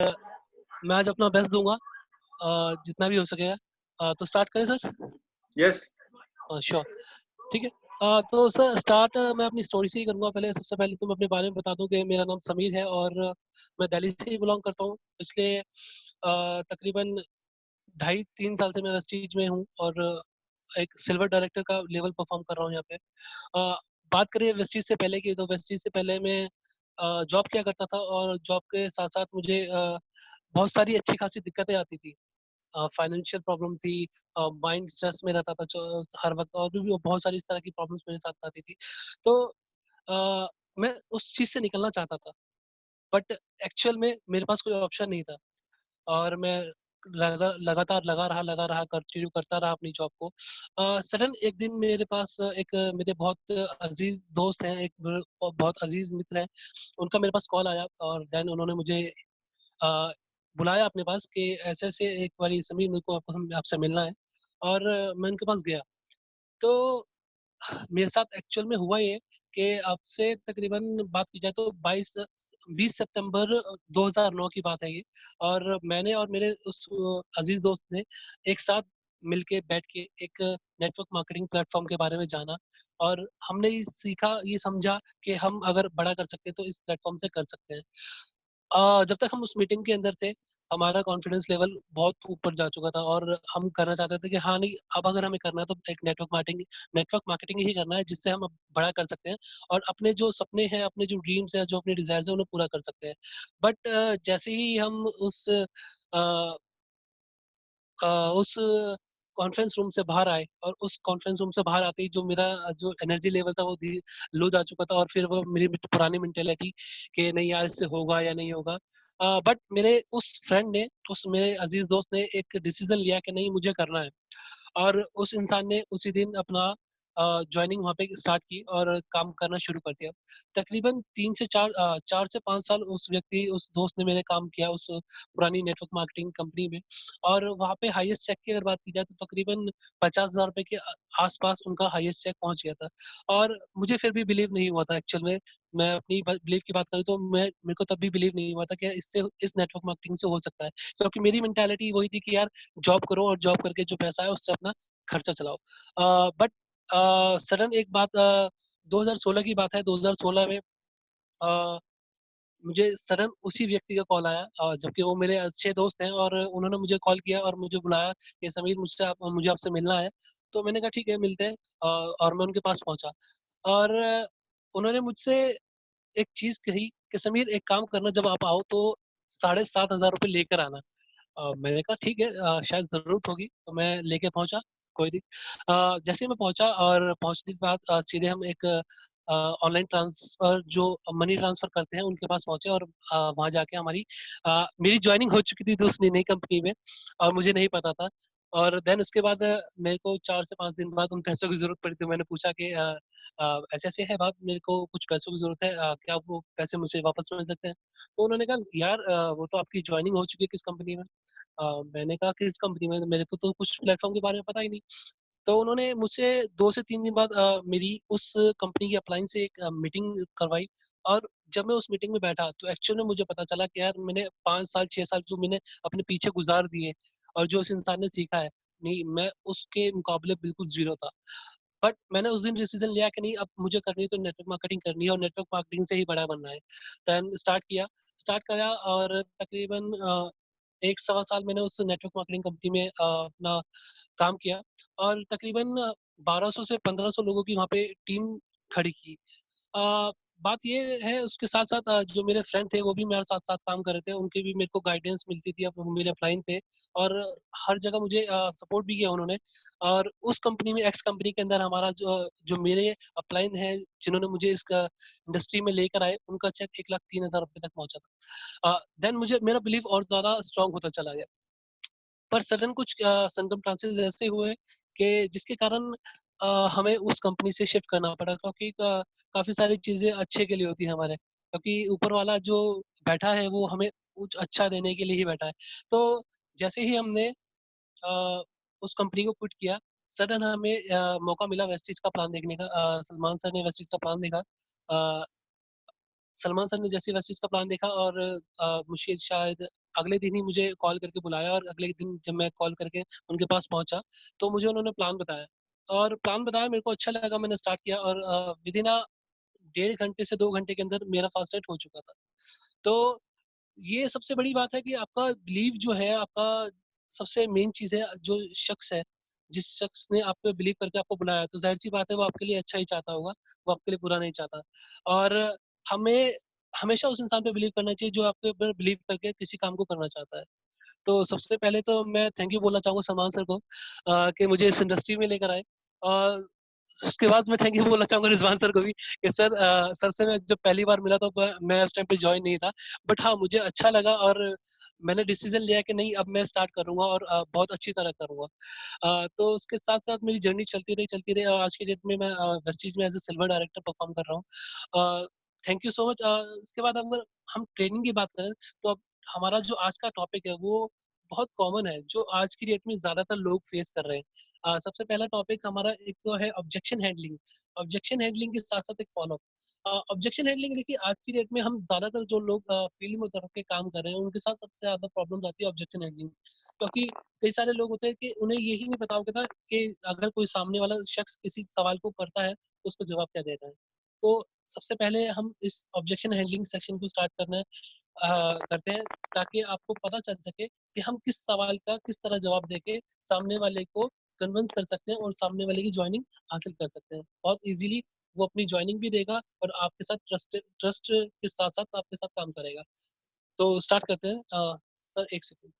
मैं आज अपना बेस्ट दूँगा जितना भी हो सकेगा। तो स्टार्ट करें सर? यस। श्योर, ठीक है। तो सर स्टार्ट मैं अपनी स्टोरी से ही करूँगा। पहले सबसे पहले तो मैं अपने बारे में बता दूँ कि मेरा नाम समीर है और मैं दिल्ली से ही बिलॉन्ग करता हूँ। पिछले तकरीबन ढाई 3 साल से मैं वेस्टीज में हूँ और एक सिल्वर डायरेक्टर का लेवल परफ़ॉर्म कर रहा हूँ यहाँ पे। बात करें वेस्टीज से पहले की, तो वेस्टीज से पहले मैं जॉब किया करता था और जॉब के साथ-साथ मुझे बहुत सारी अच्छी-खासी दिक्कतें आती थी। फाइनेंशियल प्रॉब्लम थी, माइंड स्ट्रेस में रहता था जो हर वक़्त, और भी बहुत सारी इस तरह की प्रॉब्लम्स मेरे साथ आती थी। तो अ, मैं उस चीज़ से निकलना चाहता था, बट एक्चुअल में मेरे पास कोई ऑप्शन नहीं था और मैं लगातार लगा रहा, कंटिन्यू करता रहा अपनी जॉब को। सडन एक दिन मेरे पास एक मेरे बहुत अज़ीज़ दोस्त हैं, एक बहुत अज़ीज़ मित्र हैं, उनका मेरे पास कॉल आया और देन उन्होंने मुझे अ, बुलाया अपने पास कि ऐसे-ऐसे एक बारी समीर मेरे को हम आपसे मिलना है, और मैं उनके पास गया। तो मेरे साथ एक्चुअल में हुआ ये कि आपसे तकरीबन बात की जाए तो 20 सितंबर 2009 की बात है ये, और मैंने और मेरे उस अज़ीज़ दोस्त ने एक साथ मिलके बैठ के एक नेटवर्क मार्केटिंग प्लेटफ़ॉर्म के बारे में जाना, और हमने ये सीखा, ये समझा कि हम अगर बड़ा कर सकते हैं तो इस प्लेटफ़ॉर्म से कर सकते हैं। जब तक हम उस मीटिंग के अंदर थे, हमारा कॉन्फिडेंस लेवल बहुत ऊपर जा चुका था और हम करना चाहते थे कि हाँ, नहीं, अब अगर हमें करना है तो एक नेटवर्क मार्केटिंग ही करना है जिससे हम अब बड़ा कर सकते हैं और अपने जो सपने हैं, अपने जो ड्रीम्स हैं, जो अपने डिज़ायर्स हैं, उन्हें पूरा कर सकते हैं। बट जैसे ही हम अ अ, उस कॉन्फ्रेंस रूम से बाहर आए, और उस कॉन्फ्रेंस रूम से बाहर आते ही जो मेरा जो एनर्जी लेवल था वो लो जा चुका था, और फिर वो मेरी पुरानी मेंटालिटी कि नहीं यार, इससे होगा या नहीं होगा। बट मेरे उस फ्रेंड ने, उस मेरे अजीज दोस्त ने एक डिसीजन लिया कि नहीं, मुझे करना है, और उस इंसान ने उसी दिन अपना जॉइनिंग वहाँ पे स्टार्ट की और काम करना शुरू कर दिया। तकरीबन 4 से 5 साल उस दोस्त ने मेरे काम किया उस पुरानी नेटवर्क मार्केटिंग कंपनी में, और वहाँ पे हाईएस्ट चेक की अगर बात की जाए तो तकरीबन ₹50,000 के आस-पास उनका हाईएस्ट चेक पहुँच गया था। और मुझे फिर भी बिलीव नहीं हुआ था एक्चुअल में। मैं अपनी ब बिलीव की बात करूँ तो मेरे को तब भी बिलीव नहीं हुआ था कि इस नेटवर्क मार्केटिंग से हो सकता है। क्योंकि मेरी मेंटालिटी वही थी कि यार, जॉब करो और जॉब करके जो पैसा है उससे अपना खर्चा चलाओ। बट सडन एक बात, 2016 की बात है, 2016 में अ, मुझे सडन उसी व्यक्ति का कॉल आया, जबकि वो मेरे अच्छे दोस्त हैं, और उन्होंने मुझे कॉल किया और मुझे बुलाया कि समीर, मुझे आपसे मिलना है। तो मैंने कहा ठीक है, मिलते हैं। और मैं उनके पास पहुँचा, और उन्होंने मुझसे एक चीज़ कही कि समीर, एक काम करना, जब आप आओ तो ₹7,500 लेकर आना। मैंने कहा ठीक है, शायद ज़रूरत होगी, तो मैं लेके पहुँचा, कोई नहीं। जैसे ही मैं पहुँचा, और पहुँचने के बाद सीधे हम एक ऑनलाइन ट्रांसफ़र, जो मनी ट्रांसफ़र करते हैं, उनके पास पहुँचे, और वहाँ जाके मेरी जॉइनिंग हो चुकी थी दूसरी नई कंपनी में, और मुझे नहीं पता था। और देन उसके बाद मेरे को 4 से 5 दिन बाद उन पैसों की ज़रूरत पड़ी, तो मैंने पूछा कि ऐसे-ऐसे है बात, मेरे को कुछ पैसों की ज़रूरत है, क्या वो पैसे मुझे वापस मिल सकते हैं? तो उन्होंने कहा, यार, वो तो आपकी जॉइनिंग हो चुकी है किस कंपनी में? मैंने कहा, किस कंपनी में? मेरे को तो कुछ प्लेटफ़ॉर्म के बारे में पता ही नहीं। तो उन्होंने मुझसे 2 से 3 दिन बाद मेरी उस कंपनी की अपलाइन से एक मीटिंग करवाई, और जब मैं उस मीटिंग में बैठा तो एक्चुअल में मुझे पता चला कि यार, मैंने 5 साल 6 साल जो मैंने अपने पीछे गुज़ार दिए, और जो उस इंसान ने सीखा है, नहीं, मैं उसके मुकाबले बिल्कुल ज़ीरो था। बट मैंने उस दिन डिसीज़न लिया कि नहीं, अब मुझे करनी है तो नेटवर्क मार्केटिंग करनी है, और नेटवर्क मार्केटिंग से ही बड़ा बनना है। देन स्टार्ट करा, और तकरीबन 1 सवा साल मैंने उस नेटवर्क मार्केटिंग कंपनी में अपना काम किया, और तकरीबन 1200 से 1500 लोगों की वहाँ पे टीम खड़ी की। अ, बात ये है, उसके साथ-साथ जो मेरे फ्रेंड थे वो भी मेरे साथ-साथ काम कर रहे थे, उनकी भी मेरे को गाइडेंस मिलती थी अब मेरे अपलाइन पे, और हर जगह मुझे सपोर्ट भी किया उन्होंने। और उस कंपनी में, एक्स कंपनी के अंदर, हमारा जो जो मेरे अपलाइन हैं, जिन्होंने मुझे इस इंडस्ट्री में लेकर आए, उनका चेक ₹1,03,000 तक पहुँचा था। देन मुझे मेरा बिलीव और ज़्यादा स्ट्रॉन्ग होता चला गया। पर सडन कुछ सर्कमस्टेंसेस ऐसे हुए कि जिसके कारण हमें उस कंपनी से शिफ्ट करना पड़ा, क्योंकि काफ़ी सारी चीज़ें अच्छे के लिए होती हैं हमारे, क्योंकि ऊपर वाला जो बैठा है वो हमें कुछ अच्छा देने के लिए ही बैठा है। तो जैसे ही हमने अ, उस कंपनी को क्विट किया, सडन हमें मौका मिला वेस्टीज का प्लान देखने का। सलमान सर ने वेस्टीज का प्लान देखा। अ सलमान सर ने जैसे वेस्ट इंडीज़ का प्लान देखा और मुझे शायद अगले दिन ही मुझे कॉल करके बुलाया और अगले दिन जब मैं कॉल करके उनके पास पहुँचा, तो मुझे उन्होंने प्लान बताया और प्लान बताया मेरे को अच्छा लगा, मैंने स्टार्ट किया और विदिन डेढ़ घंटे से 2 घंटे के अंदर मेरा फास्ट राइट हो चुका था। तो ये सबसे बड़ी बात है कि आपका बिलीव जो है, आपका सबसे मेन चीज़ है, जो शख्स है, जिस शख्स ने आप पे बिलीव करके आपको बुलाया, तो ज़ाहिर-सी बात है वो आपके लिए अच्छा ही चाहता होगा, वो आपके लिए बुरा नहीं चाहता। और हमें हमेशा उस इंसान पे बिलीव करना चाहिए जो आपके ऊपर बिलीव करके किसी काम को करना चाहता है। तो सबसे पहले तो मैं थैंक यू बोलना चाहूँगा सलमान सर को कि मुझे इस इंडस्ट्री में लेकर आए और उसके बाद मैं थैंक यू बोलना चाहूँगा रिज़वान सर को भी कि सर सर से मैं जब पहली बार मिला तो मैं उस टाइम पे जॉइन नहीं था। बट हाँ, मुझे अच्छा लगा और मैंने डिसीज़न लिया कि नहीं अब मैं स्टार्ट करूँगा और बहुत अच्छी तरह करूँगा। तो उसके साथ-साथ मेरी जर्नी चलती रही और आज की डेट में मैं वेस्टीज में as a silver director perform कर रहा हूँ। Thank you so much. इसके बाद अगर हम ट्रेनिंग की बात करें तो अब हमारा जो आज का टॉपिक है वो बहुत कॉमन है, जो आज की डेट में ज़्यादातर लोग फेस कर रहे हैं। सबसे पहला टॉपिक हमारा एक तो है ऑब्जेक्शन हैंडलिंग। ऑब्जेक्शन हैंडलिंग के साथ-साथ एक फ़ॉलो-अप। ऑब्जेक्शन हैंडलिंग देखिए आज की डेट में हम ज़्यादातर जो लोग फ़ील्ड में उतर के काम कर रहे हैं, उनके साथ सबसे ज़्यादा प्रॉब्लम्स आती है ऑब्जेक्शन हैंडलिंग। क्योंकि कई सारे लोग होते हैं कि उन्हें यही नहीं पता होता कि अगर कोई सामने वाला शख्स किसी सवाल को करता है, तो उसको जवाब क्या देना है। तो सबसे पहले हम इस ऑब्जेक्शन हैंडलिंग सेक्शन को स्टार्ट करते हैं ताकि आपको पता चल सके कि हम किस सवाल का किस तरह जवाब देके सामने वाले को कन्विंस कर सकते हैं और सामने वाले की जॉइनिंग हासिल कर सकते हैं। बहुत ईज़िली वो अपनी जॉइनिंग भी देगा और आपके साथ ट्रस्ट ट्रस्ट के साथ-साथ आपके साथ काम करेगा। तो स्टार्ट करते हैं। Sir 1 second.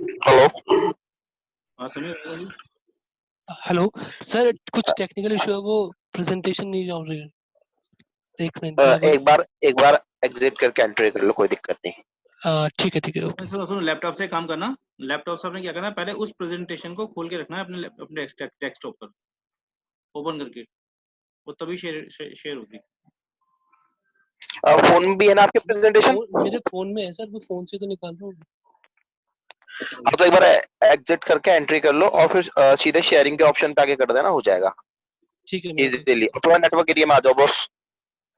हेलो। हाँ समीर बताइए। हेलो सर, कुछ टेक्निकल इशू है, वो प्रेजेंटेशन नहीं हो रही है। एक मिनट मैं बस। एक बार एग्जिट करके एंट्री कर लो, कोई दिक्कत नहीं। ठीक है ठीक है, ओके। सुनो सुनो, लैपटॉप से काम करना। लैपटॉप से आपने क्या करना है, पहले उस प्रेजेंटेशन को खोल के रखना है अपने डेस्कटॉप पर ओपन करके, वो तभी शेयर होगी। फोन में भी है ना आपके प्रेजेंटेशन? मेरे फोन में है सर, वो फोन से तो निकाल रहा हूँ। हाँ, तो एक बार एग्जिट करके एंट्री कर लो और फिर सीधे शेयरिंग के ऑप्शन पे आके कर देना, हो जाएगा ठीक है, मैं अभी। इजीली। अपना नेटवर्क एरिया में आ जाओ बॉस।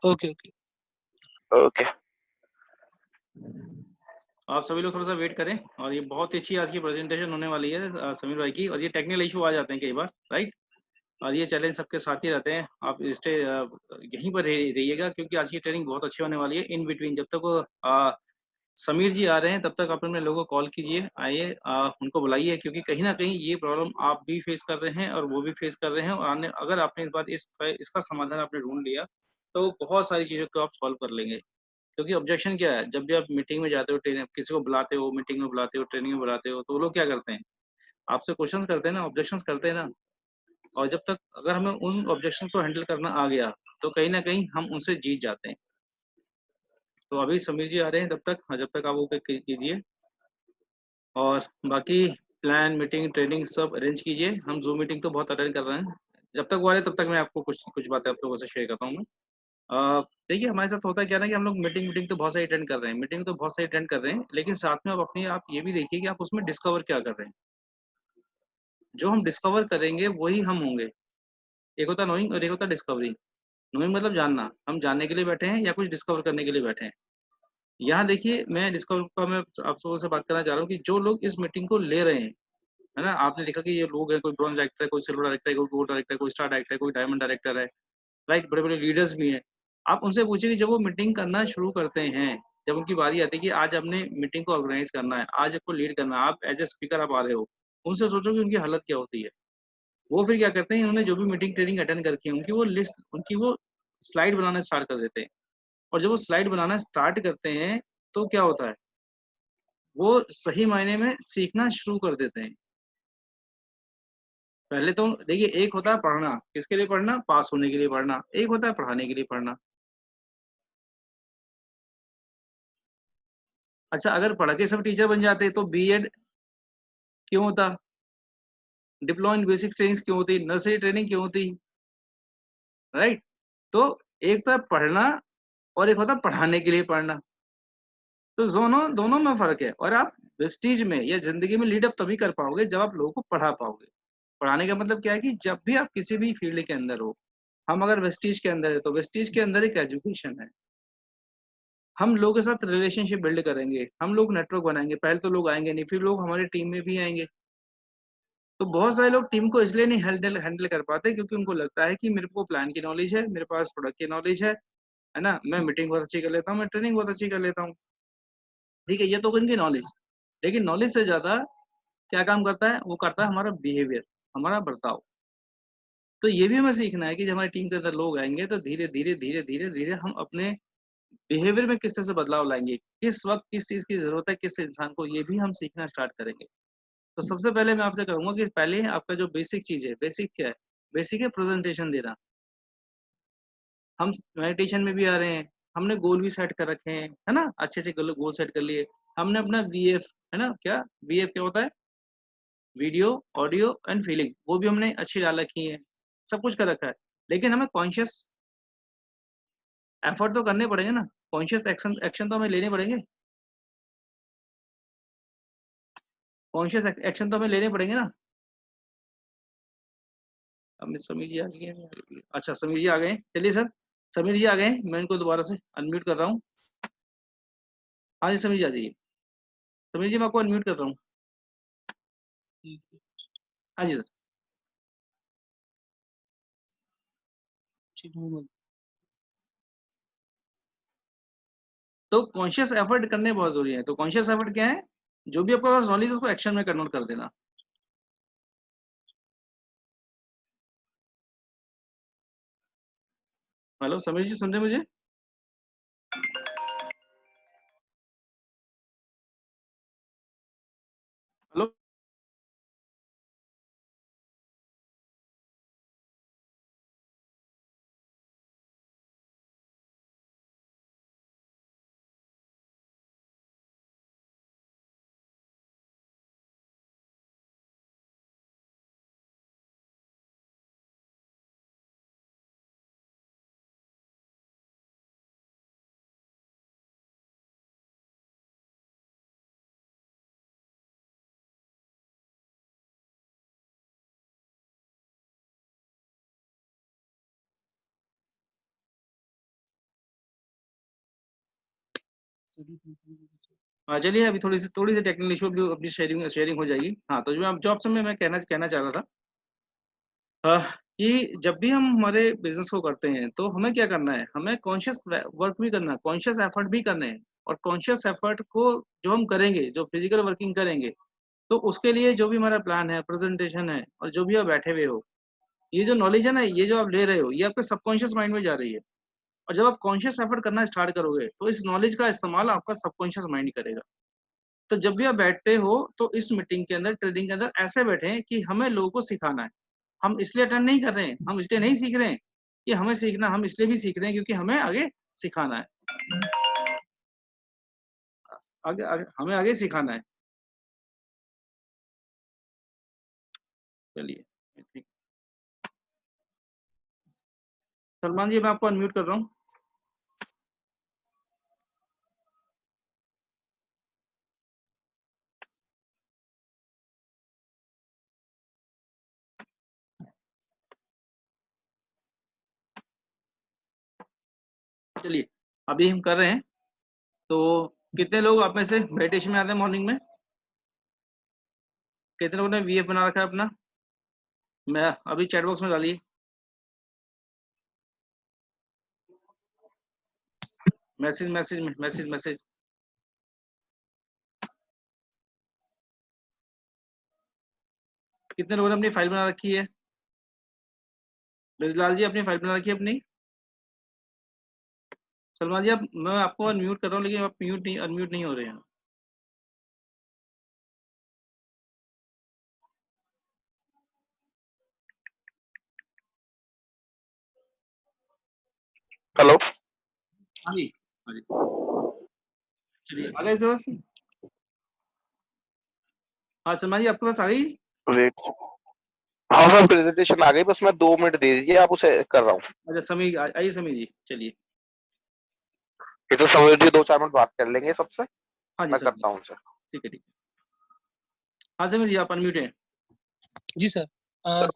Okay okay. ओके। आप सभी लोग थोड़ा सा वेट करें, और ये बहुत ही अच्छी आज की प्रेजेंटेशन होने वाली है समीर भाई की। और ये टेक्निकल इशू आ जाते हैं कई बार, राइट, और ये चैलेंज सबके साथ ही रहते हैं। आप स्टे यहीं पर रहिएगा, क्योंकि आज की ट्रेनिंग बहुत अच्छी होने वाली है। इन बिटवीन जब तक वो समीर जी आ रहे हैं, तब तक आप अपने लोगों को कॉल कीजिए, आइए, उनको बुलाइए, क्योंकि कहीं ना कहीं ये प्रॉब्लम आप भी फेस कर रहे हैं और वो भी फेस कर रहे हैं। और अगर आपने इस बार इसका समाधान आपने ढूंढ लिया, तो बहुत सारी चीज़ों को आप सॉल्व कर लेंगे। क्योंकि ऑब्जेक्शन क्या है, जब भी आप मीटिंग में जाते हो, ट्रेनिंग किसी को बुलाते हो, मीटिंग में बुलाते हो, ट्रेनिंग में बुलाते हो, तो वो लोग क्या करते हैं, आपसे क्वेश्चंस करते हैं ना, ऑब्जेक्शंस करते हैं ना। और जब तक अगर हमें उन ऑब्जेक्शन को हैंडल करना आ गया, तो कहीं ना कहीं हम उनसे जीत जाते हैं। तो अभी समीर जी आ रहे हैं, तब तक, हाँ, जब तक आप वो कीजिए, और बाकी प्लान, मीटिंग, ट्रेनिंग सब अरेंज कीजिए। हम जूम मीटिंग तो बहुत अटेंड कर रहे हैं। जब तक वो आ रहे, तब तक मैं आपको कुछ कुछ बातें आप लोगों से शेयर करता हूँ मैं। देखिए, हमारे साथ होता है क्या ना, कि हम लोग मीटिंग मीटिंग तो बहुत सारी अटेंड कर रहे हैं, मीटिंग तो बहुत सारी अटेंड कर रहे हैं, लेकिन साथ में आप ये भी देखिए कि आप उसमें डिस्कवर क्या कर रहे हैं। जो हम डिस्कवर करेंगे वही हम होंगे। एक होता है नोइंग और एक होता है डिस्कवरी। नोइंग मतलब जानना, हम जानने के लिए बैठे हैं या कुछ डिस्कवर करने के लिए बैठे हैं। यहाँ देखिए, मैं डिस्कवर का मैं आप लोगों से बात करना चाह रहा हूँ कि जो लोग इस मीटिंग को ले रहे हैं, है ना, आपने देखा कि ये लोग हैं, कोई ब्रॉन्ज डायरेक्टर है, कोई सिल्वर डायरेक्टर है, कोई गोल्ड डायरेक्टर है, कोई स्टार डायरेक्टर है, कोई डायमंड डायरेक्टर है, राइट, बड़े बड़े लीडर्स भी हैं। आप उनसे पूछिए कि जब वो मीटिंग करना शुरू करते हैं, जब उनकी बारी आती है कि आज हमने मीटिंग को ऑर्गेनाइज करना है, आज आपको लीड करना है, आप एज ए स्पीकर आप आ रहे हो, उनसे सोचो कि उनकी हालत क्या होती है। वो फिर क्या करते हैं, उन्होंने जो भी मीटिंग ट्रेनिंग अटेंड करके उनकी वो लिस्ट, उनकी वो स्लाइड बनाना स्टार्ट कर देते हैं। और जब वो स्लाइड बनाना स्टार्ट करते हैं, तो क्या होता है, वो सही मायने में सीखना शुरू कर देते हैं। पहले तो देखिए, एक होता है पढ़ना, किसके लिए पढ़ना, पास होने के लिए पढ़ना, एक होता है पढ़ाने के लिए पढ़ना। अच्छा, अगर पढ़ के सब टीचर बन जाते तो बीएड क्यों होता, डिप्लोमा इन बेसिक ट्रेनिंग क्यों होती, नर्सरी ट्रेनिंग क्यों होती, राइट। तो एक तो है पढ़ना, और एक होता है पढ़ाने के लिए पढ़ना। तो दोनों दोनों में फर्क है। और आप वेस्टीज में या जिंदगी में लीड अप तभी कर पाओगे जब आप लोगों को पढ़ा पाओगे। पढ़ाने का मतलब क्या है कि जब भी आप किसी भी फील्ड के अंदर हो, हम अगर वेस्टीज के अंदर है, तो वेस्टीज के अंदर एक एजुकेशन है। हम लोगों के साथ रिलेशनशिप बिल्ड करेंगे, हम लोग नेटवर्क बनाएंगे। पहले तो लोग आएंगे नहीं, फिर लोग हमारी टीम में भी आएंगे। तो बहुत सारे लोग टीम को इसलिए नहीं हैंडल हैंडल कर पाते, क्योंकि उनको लगता है कि मेरे को प्लान की नॉलेज है, मेरे पास प्रोडक्ट की नॉलेज है ना, मैं मीटिंग बहुत अच्छी कर लेता हूँ, मैं ट्रेनिंग बहुत अच्छी कर लेता हूँ। ठीक है, ये तो उनकी नॉलेज। लेकिन नॉलेज से ज्यादा क्या काम करता है, वो करता है हमारा बिहेवियर, हमारा बर्ताव। तो ये भी हमें सीखना है कि जब हमारी टीम के अंदर लोग आएंगे, तो धीरे धीरे धीरे धीरे धीरे हम अपने बिहेवियर में किस तरह से बदलाव लाएंगे, किस वक्त किस चीज की जरूरत है किस इंसान को, ये भी हम सीखना स्टार्ट करेंगे। तो सबसे पहले मैं आपसे कहूंगा कि पहले आपका जो बेसिक चीज है, बेसिक क्या है, बेसिक है प्रेजेंटेशन देना। हम मेडिटेशन में भी आ रहे हैं, हमने गोल भी सेट कर रखे हैं, है ना, अच्छे अच्छे गोल सेट कर लिए। हमने अपना वीएफ, है ना, क्या वीएफ क्या होता है, वीडियो, ऑडियो एंड फीलिंग, वो भी हमने अच्छी डाल रखी है, सब कुछ कर रखा है। लेकिन हमें कॉन्शियस एफर्ट तो करने पड़ेंगे ना, कॉन्शियस एक्शन एक्शन तो हमें लेने पड़ेंगे, कॉन्शियस एक्शन तो हमें लेने पड़ेंगे ना। अब समीर जी आ गए हैं। अच्छा, समीर जी आ गए हैं, चलिए सर, समीर जी आ गए हैं, मैं इनको दोबारा से अनम्यूट कर रहा हूँ। हाँ जी, समीर जी आ जाइए। समीर जी, मैं आपको अनम्यूट कर रहा हूँ। हाँ जी सर। ठीक है। तो कॉन्शियस एफर्ट करने बहुत जरूरी है। तो कॉन्शियस एफर्ट क्या है, जो भी आपके पास नॉलेज है उसको एक्शन में कन्वर्ट कर देना। हेलो समीर जी, सुन रहे हैं मुझे? हेलो, हाँ चलिए, अभी थोड़ी सी टेक्निकल इशू अपनी शेयरिंग शेयरिंग हो जाएगी। हाँ, तो जो आपसे मैं कहना चाह रहा था, कि जब भी हम हमारे बिजनेस को करते हैं तो हमें क्या करना है, हमें कॉन्शियस वर्क भी करना है, कॉन्शियस एफर्ट भी करने हैं। और कॉन्शियस एफर्ट को जो हम करेंगे, जो फिजिकल वर्किंग करेंगे, तो उसके लिए जो भी हमारा प्लान है, प्रेजेंटेशन है, और जो भी आप बैठे हुए हो, ये जो नॉलेज है ना, ये जो आप ले रहे हो, ये आपके सबकॉन्शियस माइंड में जा रही है। और जब आप कॉन्शियस एफर्ट करना स्टार्ट करोगे तो इस नॉलेज का इस्तेमाल आपका सबकॉन्शियस माइंड करेगा। तो जब भी आप बैठते हो तो इस मीटिंग के अंदर, ट्रेडिंग के अंदर ऐसे बैठे कि हमें लोगों को सिखाना है। हम इसलिए अटेंड नहीं कर रहे हैं, हम इसलिए नहीं सीख रहे हैं कि हमें सीखना, हम इसलिए भी सीख रहे हैं क्योंकि हमें आगे सिखाना है। हमें आगे सिखाना है। चलिए, ठीक। सलमान जी, मैं आपको अनम्यूट कर रहा हूँ। चलिए, अभी हम कर रहे हैं। तो कितने लोग आप में से मेडिटेशन में आते हैं मॉर्निंग में? कितने लोगों ने वीएफ बना रखा है अपना? मैं अभी चैट बॉक्स में डालिए, मैसेज। कितने लोगों ने अपनी फाइल बना रखी है? ब्रजलाल जी, अपनी फाइल बना रखी है अपनी? सलमान जी, मैं आपको अनम्यूट कर रहा हूँ लेकिन आप अनम्यूट नहीं हो रहे हैं। हेलो। हाँ जी, हाँ जी। चलिए, आ गए दोस्त? हाँ सलमान जी, आपके पास आ गई? वेट। हाँ सर, प्रेजेंटेशन आ गई, बस मैं 2 मिनट दे दीजिए, आप उसे कर रहा हूँ। अच्छा, समीर आइए, समीर जी चलिए। ये तो समझ लीजिए 2-4 मिनट बात कर लेंगे सबसे। हाँ जी मैं सर जी, करता हूँ सर। ठीक है, ठीक है। हाँ समीर जी, आप अनम्यूट हैं। जी सर। सर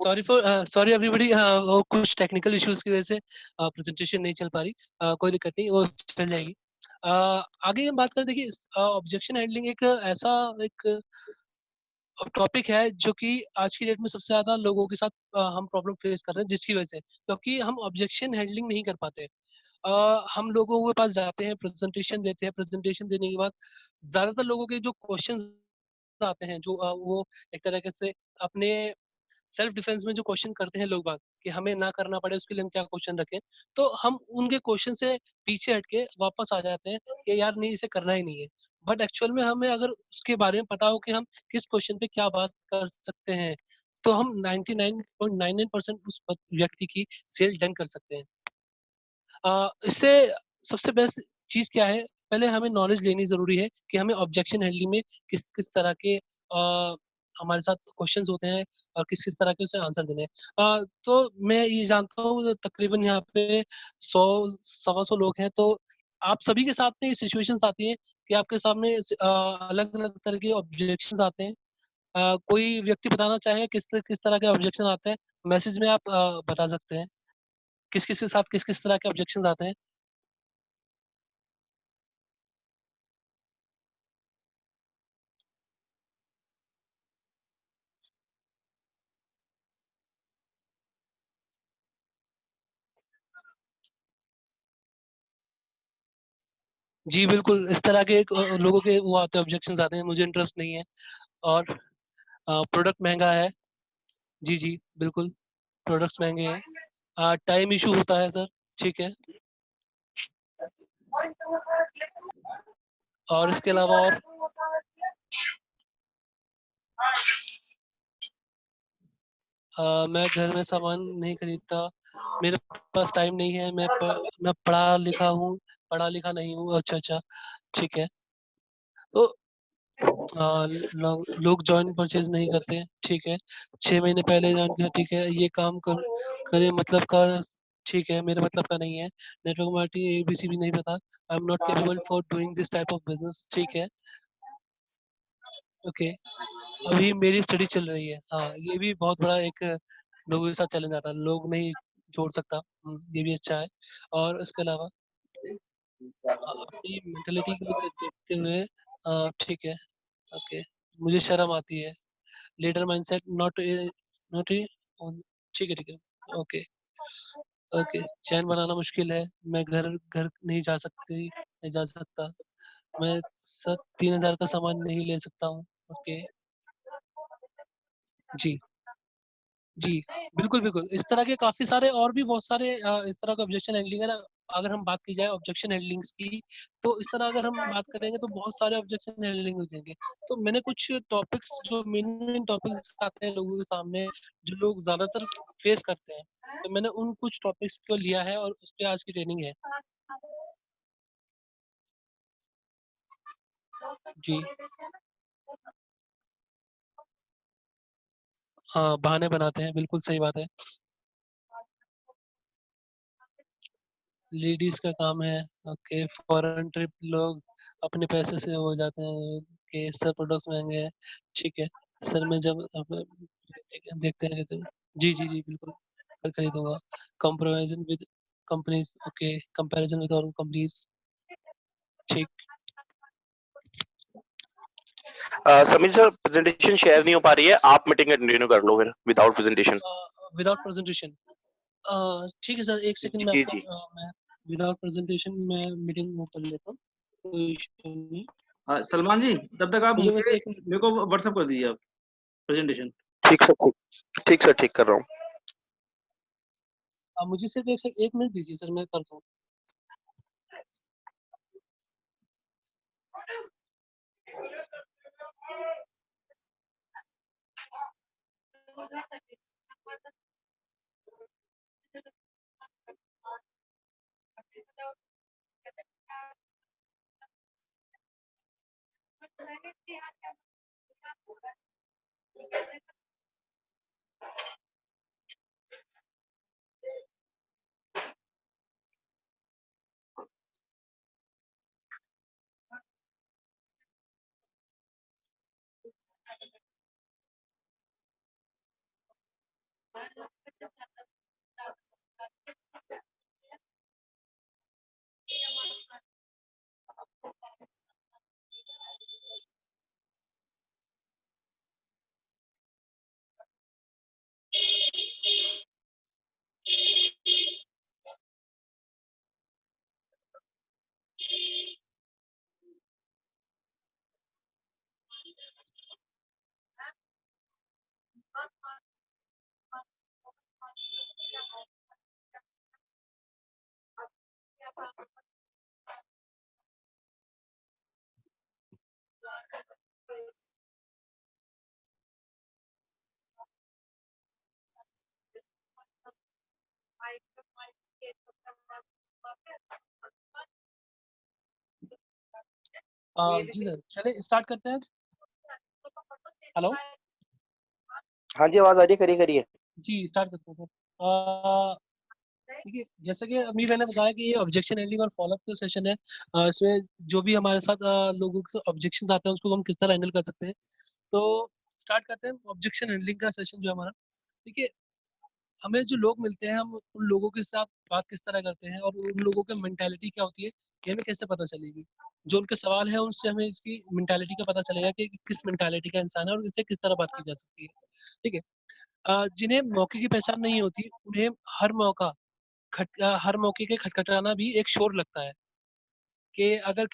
सॉरी एवरीबॉडी, वो कुछ टेक्निकल इश्यूज की वजह से प्रेजेंटेशन नहीं चल पा रही। कोई दिक्कत नहीं, वो चल जाएगी। आगे हम बात करें, देखिए ऑब्जेक्शन हैंडलिंग एक ऐसा एक टॉपिक है जो कि आज की डेट में सबसे ज़्यादा लोगों के साथ हम प्रॉब्लम फेस कर रहे हैं, जिसकी वजह से, क्योंकि हम ऑब्जेक्शन हैंडलिंग नहीं कर पाते। हम लोगों के पास जाते हैं, प्रेजेंटेशन देते हैं, प्रेजेंटेशन देने के बाद ज़्यादातर लोगों के जो क्वेश्चंस आते हैं, जो वो एक तरीके से अपने सेल्फ डिफेंस में जो क्वेश्चन करते हैं लोग बाग, कि हमें ना करना पड़े उसके लिए हम क्या क्वेश्चन रखें, तो हम उनके क्वेश्चन से पीछे हटके वापस आ जाते हैं कि यार नहीं, इसे करना ही नहीं है। बट एक्चुअल में हमें अगर उसके बारे में पता हो कि हम किस क्वेश्चन पे क्या बात कर सकते हैं, तो हम 99.99% उस व्यक्ति की सेल डन कर सकते हैं। इससे सबसे बेस्ट चीज़ क्या है, पहले हमें नॉलेज लेनी ज़रूरी है कि हमें ऑब्जेक्शन हैंडलिंग में किस किस तरह के हमारे साथ क्वेश्चंस होते हैं और किस किस तरह के उसे आंसर देने हैं। तो मैं ये जानता हूँ तकरीबन यहाँ पे 100 सवा 100 लोग हैं, तो आप सभी के साथ में ये सिचुएशंस आती हैं कि आपके सामने अलग अलग तरह के ऑब्जेक्शंस आते हैं। कोई व्यक्ति बताना चाहे किस तरह के ऑब्जेक्शन आते हैं, मैसेज में आप बता सकते हैं किस किस के साथ किस किस तरह के ऑब्जेक्शंस आते हैं। जी, बिल्कुल, इस तरह के लोगों के वो आते हैं, ऑब्जेक्शंस आते हैं, मुझे इंटरेस्ट नहीं है और प्रोडक्ट महँगा है। जी, जी, बिल्कुल, प्रोडक्ट्स महँगे हैं। टाइम इश्यू होता है सर, ठीक है। और इसके अलावा और मैं घर में सामान नहीं खरीदता, मेरे पास टाइम नहीं है, मैं पढ़ा लिखा नहीं हूँ। अच्छा, अच्छा, ठीक है। तो लोग जॉइन परचेज़ नहीं करते, ठीक है। 6 महीने पहले जॉइन किया, ठीक है। ये काम करे मतलब का, ठीक है, मेरे मतलब का नहीं है। नेटवर्क मार्केटिंग एबीसी भी नहीं पता। I am not capable for doing this type of business, ठीक है, ओके। अभी मेरी स्टडी चल रही है। हाँ, ये भी बहुत बड़ा एक लोगों के साथ चैलेंज आता है, लोग नहीं जोड़ सकता। ये भी अच्छा है। और इसके अलावा अपनी मेंटालिटी को देखते हुए ठीक है, ओके, मुझे शर्म आती है। लीडर माइंडसेट नॉट नॉट ठीक है, ठीक है, ओके, ओके। चैन बनाना मुश्किल है, मैं घर घर नहीं जा सकता। मैं 3,000 का सामान नहीं ले सकता हूँ, ओके। जी, जी, बिल्कुल, बिल्कुल। इस तरह के काफ़ी सारे और भी बहुत सारे इस तरह का ऑब्जेक्शन हैंडलिंग है ना। अगर हम बात की जाए ऑब्जेक्शन हैंडलिंग्स की, तो इस तरह अगर हम बात करेंगे तो बहुत सारे ऑब्जेक्शन हैंडलिंग हो जाएँगे। तो मैंने कुछ टॉपिक्स जो मेन टॉपिक्स आते हैं लोगों के सामने, जो लोग ज़्यादातर फेस करते हैं, तो मैंने उन कुछ टॉपिक्स को लिया है और उस पे आज की ट्रेनिंग है। जी, हाँ, बहाने बनाते हैं, बिल्कुल सही बात है। लेडीज़ का काम है, ओके, फॉरेन ट्रिप लोग अपने पैसे से हो जाते हैं कि सर प्रोडक्ट्स महँगे हैं, ठीक है। सर मैं जब देखते हैं तो जी, जी, जी, बिल्कुल, मैं खरीदूँगा। Compromising with companies, okay, comparison with other companies, ठीक। समीर सर प्रेजेंटेशन शेयर नहीं हो पा रही है, आप मीटिंग कंटिन्यू कर लो फिर विदाउट प्रेजेंटेशन। विदाउट प्रेज़ेंटेशन ठीक है सर, 1 सेकंड में जी आपको जी। मैं विदाउट प्रेज़ेंटेशन मैं मीटिंग वो कर लेता हूँ, कोई इश्यू नहीं। सलमान जी, तब तक आप मुझे बस मुझे 1 मिनट मेरे को व्हाट्सएप कर दीजिए आप प्रेजेंटेशन। ठीक सर, ठीक सर, ठीक कर रहा हूँ। आप मुझे सिर्फ़ 1 मिनट दीजिए सर, मैं करता हूँ। जी सर, चलिए स्टार्ट करते हैं आज। हेलो? हाँ जी, आवाज आ रही है, करिए करिए। जी, स्टार्ट करते हैं सर। देखिए, जैसा कि अभी मैंने बताया कि ये ऑब्जेक्शन हैंडलिंग और फ़ॉलो-अप का सेशन है। इसमें जो भी हमारे साथ लोगों के ऑब्जेक्शंस आते हैं, उसको हम किस तरह हैंडल कर सकते हैं। तो स्टार्ट करते हैं ऑब्जेक्शन हैंडलिंग का सेशन जो है हमारा। देखिए, हमें जो लोग मिलते हैं, हम उन लोगों के साथ बात किस तरह करते हैं और उन लोगों की मेंटालिटी क्या होती है, ये हमें कैसे पता चलेगी। जो उनके सवाल हैं, उनसे हमें इसकी मेंटालिटी का पता चलेगा कि किस मेंटालिटी का इंसान है और इससे किस तरह बात की जा सकती है। ठीक है? जिन्हें मौके की पहचान नहीं होती, उन्हें हर मौके के खटखटाना भी एक शोर लगता है कि अगर हम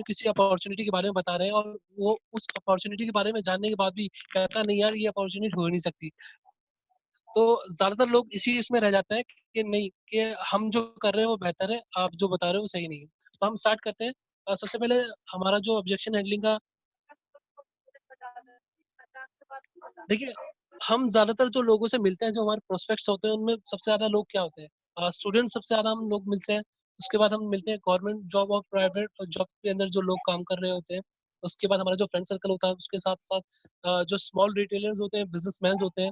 किसी अपॉर्च्युनिटी के बारे में बता रहे हैं और वो उस अपॉर्च्युनिटी के बारे में जानने के बाद भी कहता नहीं यार ये अपॉर्च्युनिटी हो ही नहीं सकती। तो ज़्यादातर लोग इसी इसमें रह जाते हैं कि नहीं कि हम जो कर रहे हैं वो बेहतर है, आप जो बता रहे हो वो सही नहीं है। तो हम स्टार्ट करते हैं। सबसे पहले हमारा जो ऑब्जेक्शन हैंडलिंग का देखिए हम ज़्यादातर जो लोगों से मिलते हैं, जो हमारे प्रोस्पेक्ट्स होते हैं, उनमें सबसे ज़्यादा लोग क्या होते हैं? स्टूडेंट सबसे ज़्यादा हम लोग मिलते हैं, उसके बाद हम मिलते हैं गवर्नमेंट जॉब और प्राइवेट जॉब के अंदर जो लोग काम कर रहे होते हैं। उसके बाद हमारा जो फ्रेंड सर्कल होता है, उसके साथ-साथ जो स्मॉल रिटेलर्स होते हैं, बिज़नेसमैन्स होते हैं,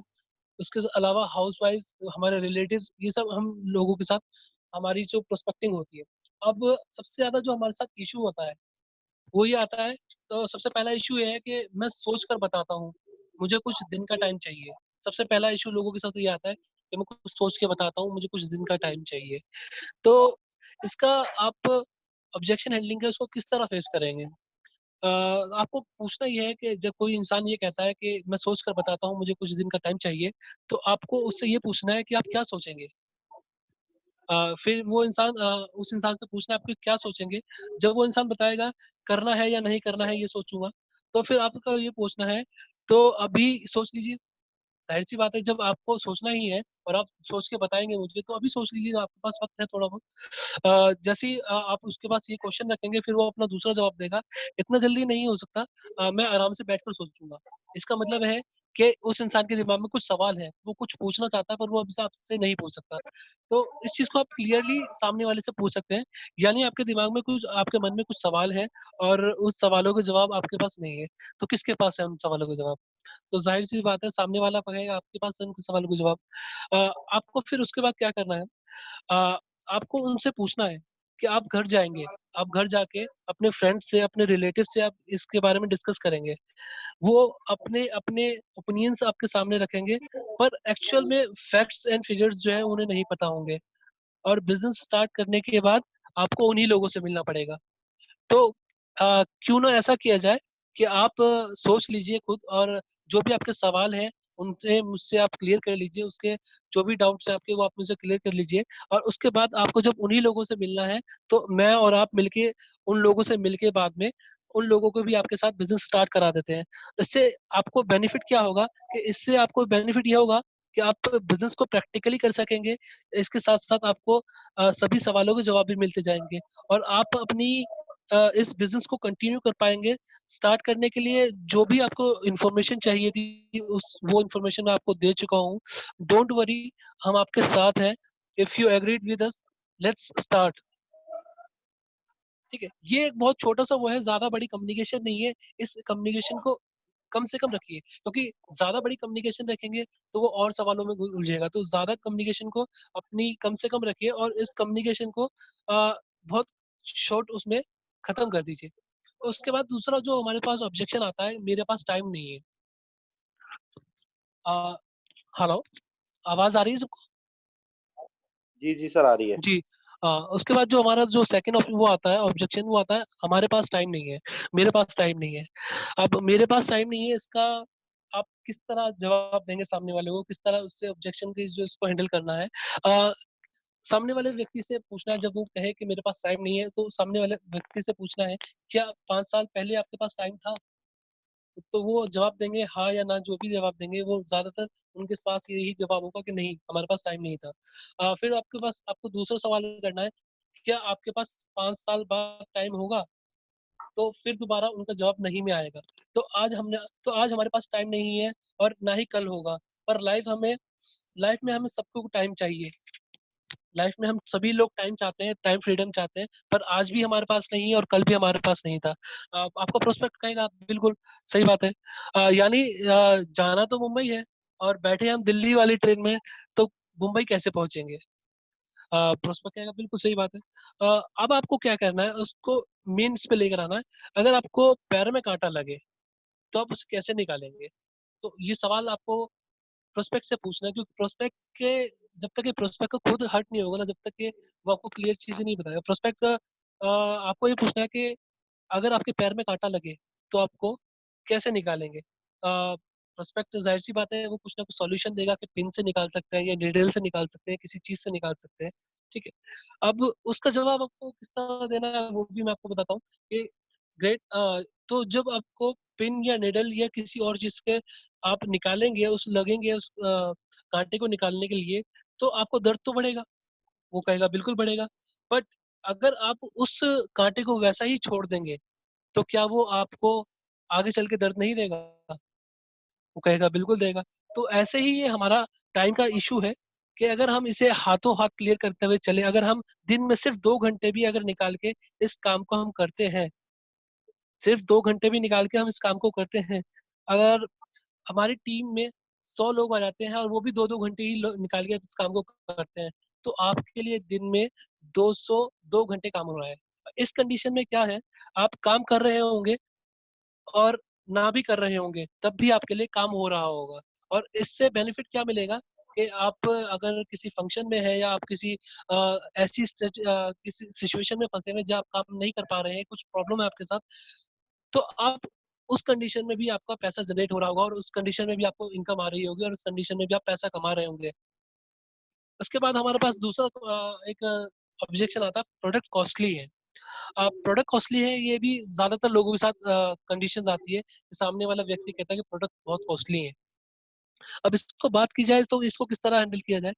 उसके अलावा हाउसवाइफ्स, हमारे रिलेटिव्स, ये सब हम लोगों के साथ हमारी जो प्रोस्पेक्टिंग होती है। अब सबसे ज़्यादा जो हमारे साथ इश्यू होता है, वो ये आता है, तो सबसे पहला इश्यू ये है कि मैं सोच कर बताता हूँ, मुझे कुछ दिन का टाइम चाहिए। सबसे पहला इश्यू लोगों के साथ ये आता है कि मैं कुछ सोच के बताता हूँ, मुझे कुछ दिन का टाइम चाहिए। तो इसका आप ऑब्जेक्शन हैंडलिंग है उसको किस तरह फेस करेंगे? आपको पूछना ये है कि जब कोई इंसान ये कहता है कि मैं सोच कर बताता हूँ, मुझे कुछ दिन का टाइम चाहिए, तो आपको उससे ये पूछना है कि आप क्या सोचेंगे? फिर वो इंसान उस इंसान से पूछना है आप कि क्या सोचेंगे? जब वो इंसान बताएगा करना है या नहीं करना है ये सोचूँगा, तो फिर आपका ये पूछना है, तो अभी सोच लीजिए। ज़ाहिर-सी बात है जब आपको सोचना ही है और आप सोच के बताएँगे मुझे, तो अभी सोच लीजिए आपके पास वक़्त है थोड़ा बहुत। जैसे ही आप उसके पास ये क्वेश्चन रखेंगे फिर वो अपना दूसरा जवाब देगा, इतना जल्दी नहीं हो सकता। मैं आराम से बैठकर सोचूँगा। इसका मतलब है कि उस इंसान के दिमाग में कुछ सवाल है, वो कुछ पूछना चाहता है पर वो अभी से आपसे नहीं पूछ सकता। तो इस चीज़ को आप क्लियरली सामने वाले से पूछ सकते हैं, यानी आपके दिमाग में कुछ आपके मन में कुछ सवाल है और उस सवालों के जवाब आपके पास नहीं है, तो किसके पास है उन सवालों के जवाब? तो ज़ाहिर-सी बात है सामने वाला कहेगा आपके पास है उनके सवालों के जवाब। आपको फिर उसके बाद क्या करना है? अ, आपको उनसे पूछना है कि आप घर जाएँगे, आप घर जाके अपने फ्रेंड से, अपने रिलेटिव से आप इसके बारे में डिस्कस करेंगे। वो अपने अपने ओपिनियंस आपके सामने रखेंगे, पर एक्चुअल में फैक्ट्स एंड फिगर्स जो है उन्हें नहीं पता होंगे और बिज़नेस स्टार्ट करने के बाद आपको उन्हीं लोगों से मिलना पड़ेगा। तो क्यों ना ऐसा किया जाए कि आप सोच लीजिए खुद और जो भी आपके सवाल हैं, उनसे मुझसे आप क्लियर कर लीजिए, उसके जो भी डाउट्स हैं आपके वो आप मुझसे क्लियर कर लीजिए और उसके बाद आपको जब उन्हीं लोगों से मिलना है, तो मैं और आप मिलके उन लोगों से मिलके बाद में उन लोगों को भी आपके साथ बिज़नेस स्टार्ट करा देते हैं। इससे आपको बेनिफिट क्या होगा कि इससे आपको बेनिफिट ये होगा कि आप बिज़नेस को प्रैक्टिकली कर सकेंगे। इसके साथ-साथ आपको सभी सवालों के जवाब भी मिलते जाएँगे और आप अपनी इस बिज़नेस को कंटिन्यू कर पाएँगे। स्टार्ट करने के लिए जो भी आपको इन्फॉर्मेशन चाहिए थी उस वो इन्फॉर्मेशन मैं आपको दे चुका हूँ। डोंट वरी हम आपके साथ हैं। If you agreed with us let's start. ठीक है? ये एक बहुत छोटा-सा वो है, ज़्यादा बड़ी कम्युनिकेशन नहीं है। इस कम्युनिकेशन को कम से कम रखिए क्योंकि ज़्यादा बड़ी कम्युनिकेशन रखेंगे तो वो और सवालों में उलझेगा। तो ज़्यादा कम्युनिकेशन को अपनी कम से कम रखिए और इस कम्युनिकेशन को बहुत शॉर्ट उसमें खत्म कर दीजिए। उसके बाद दूसरा जो हमारे पास ऑब्जेक्शन आता है, मेरे पास टाइम नहीं है। अ, हेलो, आवाज़ आ रही है सबको? जी, जी सर आ रही है। जी। उसके बाद जो हमारा जो सेकंड वो आता है ऑब्जेक्शन वो आता है हमारे पास टाइम नहीं है, मेरे पास टाइम नहीं है। अब मेरे पास टाइम नहीं है इसका आप किस तरह जवाब देंगे सामने वाले को, किस तरह उससे ऑब्जेक्शन की जो इसको हैंडल करना है। अ, सामने वाले व्यक्ति से पूछना है जब वो कहे कि मेरे पास टाइम नहीं है, तो सामने वाले व्यक्ति से पूछना है, क्या 5 साल पहले आपके पास टाइम था? तो वो जवाब देंगे हाँ या ना, जो भी जवाब देंगे वो ज़्यादातर उनके पास यही जवाब होगा कि नहीं, हमारे पास टाइम नहीं था। फिर आपके पास आपको दूसरा सवाल करना है, क्या आपके पास 5 साल बाद टाइम होगा? तो फिर दोबारा उनका जवाब नहीं में आएगा। तो आज हमारे पास टाइम नहीं है और ना ही कल होगा, पर लाइफ़ में हमें सबको टाइम चाहिए। लाइफ में हम सभी लोग टाइम चाहते हैं, टाइम फ्रीडम चाहते हैं, पर आज भी हमारे पास नहीं है और कल भी हमारे पास नहीं था। आपका प्रोस्पेक्ट कहेगा बिल्कुल सही बात है। यानी जाना तो मुंबई है और बैठे हम दिल्ली वाली ट्रेन में, तो मुंबई कैसे पहुँचेंगे? प्रोस्पेक्ट कहेगा बिल्कुल सही बात है। अब आपको क्या करना है, उसको मीन्स पे लेकर आना है। अगर आपको पैर में काँटा लगे, तो आप उसे कैसे निकालेंगे? तो ये सवाल आपको प्रोस्पेक्ट से पूछना है क्योंकि प्रोस्पेक्ट के जब तक ये प्रोस्पेक्ट को खुद हर्ट नहीं होगा ना, जब तक ये वो आपको क्लियर चीज़ें नहीं बताएगा। प्रोस्पेक्ट का आपको ये पूछना है कि अगर आपके पैर में काँटा लगे, तो आपको कैसे निकालेंगे? प्रोस्पेक्ट ज़ाहिर-सी बात है वो कुछ ना कुछ सॉल्यूशन देगा कि पिन से निकाल सकते हैं या नीडल से निकाल सकते हैं, किसी चीज़ से निकाल सकते हैं, ठीक है? अब उसका जवाब आपको किस तरह देना है वो भी मैं आपको बताता हूँ कि ग्रेट तो जब आपको पिन या नीडल या किसी और चीज़ के आप निकालेंगे, उस लगेंगे उस काँटे को निकालने के लिए, तो आपको दर्द तो बढ़ेगा। वो कहेगा बिल्कुल बढ़ेगा। बट अगर आप उस काँटे को वैसा ही छोड़ देंगे, तो क्या वो आपको आगे चल के दर्द नहीं देगा? वो कहेगा बिल्कुल देगा। तो ऐसे ही ये हमारा टाइम का इश्यू है कि अगर हम इसे हाथों हाथ क्लियर करते हुए चले, अगर हम दिन में सिर्फ़ 2 घंटे भी अगर निकाल के इस काम को हम करते हैं, सिर्फ़ 2 घंटे भी निकाल के हम इस काम को करते हैं, अगर हमारी टीम में 100 लोग आ जाते हैं और वो भी 2-2 घंटे ही निकाल के इस काम को करते हैं, तो आपके लिए दिन में 202 घंटे काम हो रहा है। इस कंडीशन में क्या है, आप काम कर रहे होंगे और ना भी कर रहे होंगे, तब भी आपके लिए काम हो रहा होगा और इससे बेनिफिट क्या मिलेगा कि आप अगर किसी फंक्शन में हैं या आप किसी किसी सिचुएशन में फँसे हुए हैं जहाँ आप काम नहीं कर पा रहे हैं, कुछ प्रॉब्लम है आपके साथ, तो आप उस कंडीशन में भी आपका पैसा जनरेट हो रहा होगा और उस कंडीशन में भी आपको इनकम आ रही होगी और उस कंडीशन में भी आप पैसा कमा रहे होंगे। उसके बाद हमारे पास दूसरा एक ऑब्जेक्शन आता है, प्रोडक्ट कॉस्टली है। प्रोडक्ट कॉस्टली है, ये भी ज़्यादातर लोगों के साथ कंडीशंस आती है कि सामने वाला व्यक्ति कहता है कि प्रोडक्ट बहुत कॉस्टली है। अब इसको बात की जाए तो इसको किस तरह हैंडल किया जाए?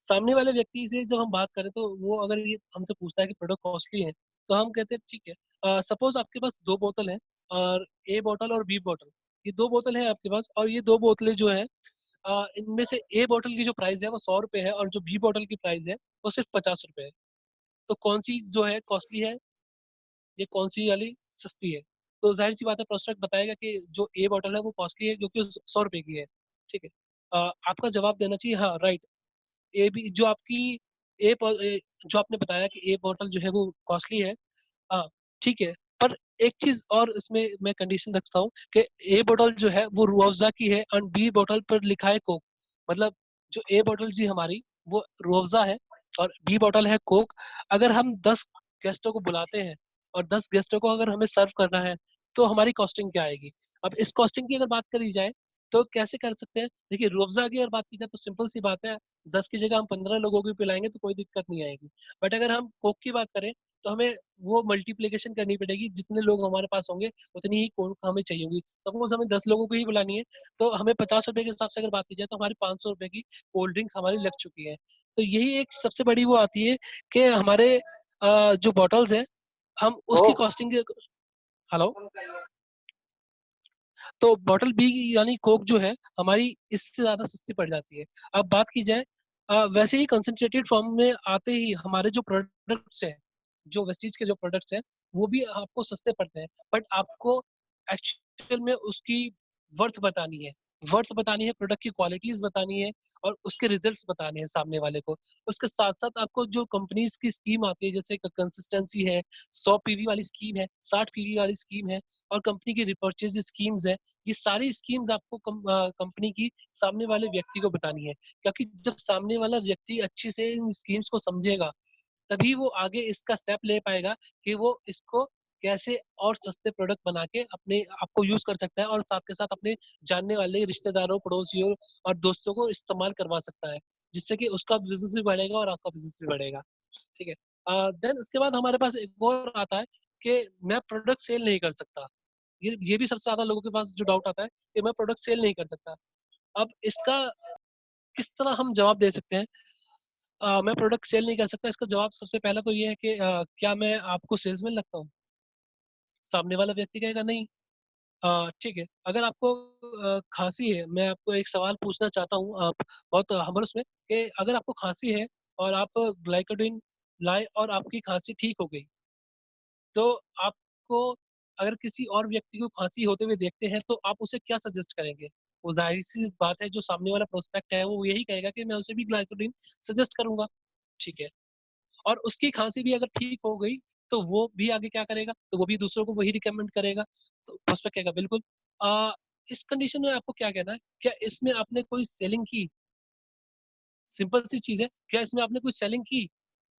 सामने वाले व्यक्ति से जब हम बात करें तो वो अगर ये हमसे पूछता है कि प्रोडक्ट कॉस्टली है, तो हम कहते हैं ठीक है। सपोज़ आपके पास 2 बोतल हैं और ए बोतल और बी बोतल। ये 2 बोतल हैं आपके पास और ये 2 बोतलें जो हैं इनमें से ए बोतल की जो प्राइस है वो ₹100 है और जो बी बोतल की प्राइस है वो सिर्फ़ ₹50 है। तो कौन-सी जो है कॉस्टली है, ये कौन-सी वाली सस्ती है? तो ज़ाहिर-सी बात है प्रोस्पेक्ट बताएगा कि जो ए बॉटल है वो कॉस्टली है क्योंकि ₹100 की है, ठीक है? आपका जवाब देना चाहिए हाँ, राइट। ए बी जो आपकी ए प ए जो आपने बताया कि ए बॉटल जो है वो कॉस्टली है, हाँ, ठीक है। पर एक चीज़ और इसमें मैं कंडीशन रखता हूँ कि ए बॉटल जो है वो रूह अफ़ज़ा की है और बी बॉटल पर लिखा है कोक। मतलब जो ए बॉटल जी हमारी वो रूह अफ़ज़ा है और बी बॉटल है कोक। अगर हम 10 गेस्टों को बुलाते हैं और 10 गेस्टों को अगर हमें सर्व करना है, तो हमारी कॉस्टिंग क्या आएगी? अब इस कॉस्टिंग की अगर बात करी जाए, तो कैसे कर सकते हैं? देखिए रूह अफ़ज़ा की अगर बात की जाए तो सिंपल सी बात है, 10 की जगह हम 15 लोगों को पिलाएँगे तो कोई दिक्कत नहीं आएगी। बट अगर हम कोक की बात करें तो हमें वो मल्टीप्लिकेशन करनी पड़ेगी, जितने लोग हमारे पास होंगे, उतनी ही कोक हमें चाहिए होगी। सपोज़ हमें 10 लोगों को ही बुलानी है, तो हमें ₹50 के हिसाब से अगर बात की जाए, तो हमारी ₹500 की कोल्ड ड्रिंक्स हमारी लग चुकी है। तो यही एक सबसे बड़ी वो आती है कि हमारे जो बॉटल्स हैं, हम उसकी कोक कॉस्टिंग के हेलो? तो बॉटल बी यानी कोक जो है, हमारी इससे ज़्यादा सस्ती पड़ जाती है। अब बात की जाए वैसे ही कंसंट्रेटेड फॉर्म में आते ही हमारे जो प्रोडक्ट्स हैं, जो वेस्टीज के जो प्रोडक्ट्स हैं, वो भी आपको सस्ते पड़ते हैं। बट आपको एक्चुअल में उसकी वर्थ बतानी है। वर्थ बतानी है, प्रोडक्ट की क्वालिटीज़ बतानी है और उसके रिज़ल्ट्स बताने हैं सामने वाले को। उसके साथ-साथ आपको जो कंपनीज़ की स्कीम आती है, जैसे क कंसिस्टेंसी है, 100 पीवी वाली स्कीम है, 60 पीवी वाली स्कीम है और कंपनी की रिपर्चेज़ स्कीम्स हैं। ये सारी स्कीम्स आपको कंपनी की सामने वाले व्यक्ति को बतानी है, क्योंकि जब सामने वाला व्यक्ति अच्छे से इन स्कीम्स को समझेगा, तभी वो आगे इसका स्टेप ले पाएगा कि वो इसको कैसे और सस्ते प्रोडक्ट बना के अपने आप को यूज़ कर सकता है और साथ के साथ अपने जानने वाले रिश्तेदारों, पड़ोसियों और दोस्तों को इस्तेमाल करवा सकता है, जिससे कि उसका बिज़नेस भी बढ़ेगा और आपका बिज़नेस भी बढ़ेगा, ठीक है? देन उसके बाद हमारे पास एक और आता है कि मैं प्रोडक्ट सेल नहीं कर सकता। ये भी सबसे ज़्यादा लोगों के पास जो डाउट आता है कि मैं प्रोडक्ट सेल नहीं कर सकता। अब इसका किस तरह हम जवाब दे सकते हैं? मैं प्रोडक्ट सेल नहीं कर सकता, इसका जवाब सबसे पहला तो ये है कि क्या मैं आपको सेल्समैन लगता हूँ? सामने वाला व्यक्ति कहेगा नहीं। ठीक है, अगर आपको खाँसी है, मैं आपको एक सवाल पूछना चाहता हूँ, आप बहुत हम्बल उसमें कि अगर आपको खाँसी है और आप ग्लाइकोडिन लाए और आपकी खाँसी ठीक हो गई, तो आपको अगर किसी और व्यक्ति को खाँसी होते हुए देखते हैं, तो आप उसे क्या सजेस्ट करेंगे? वो ज़ाहिर-सी बात है, जो सामने वाला प्रोस्पेक्ट है, वो यही कहेगा कि मैं उसे भी ग्लाइकोडिन सजेस्ट करूँगा, ठीक है। और उसकी खाँसी भी अगर ठीक हो गई, तो वो भी आगे क्या करेगा? तो वो भी दूसरों को वही रिकमेंड करेगा, तो प्रोस्पेक्ट कहेगा बिल्कुल। इस कंडीशन में आपको क्या कहना है? क्या इसमें आपने कोई सेलिंग की? सिंपल सी चीज़ है, क्या इसमें आपने कोई सेलिंग की?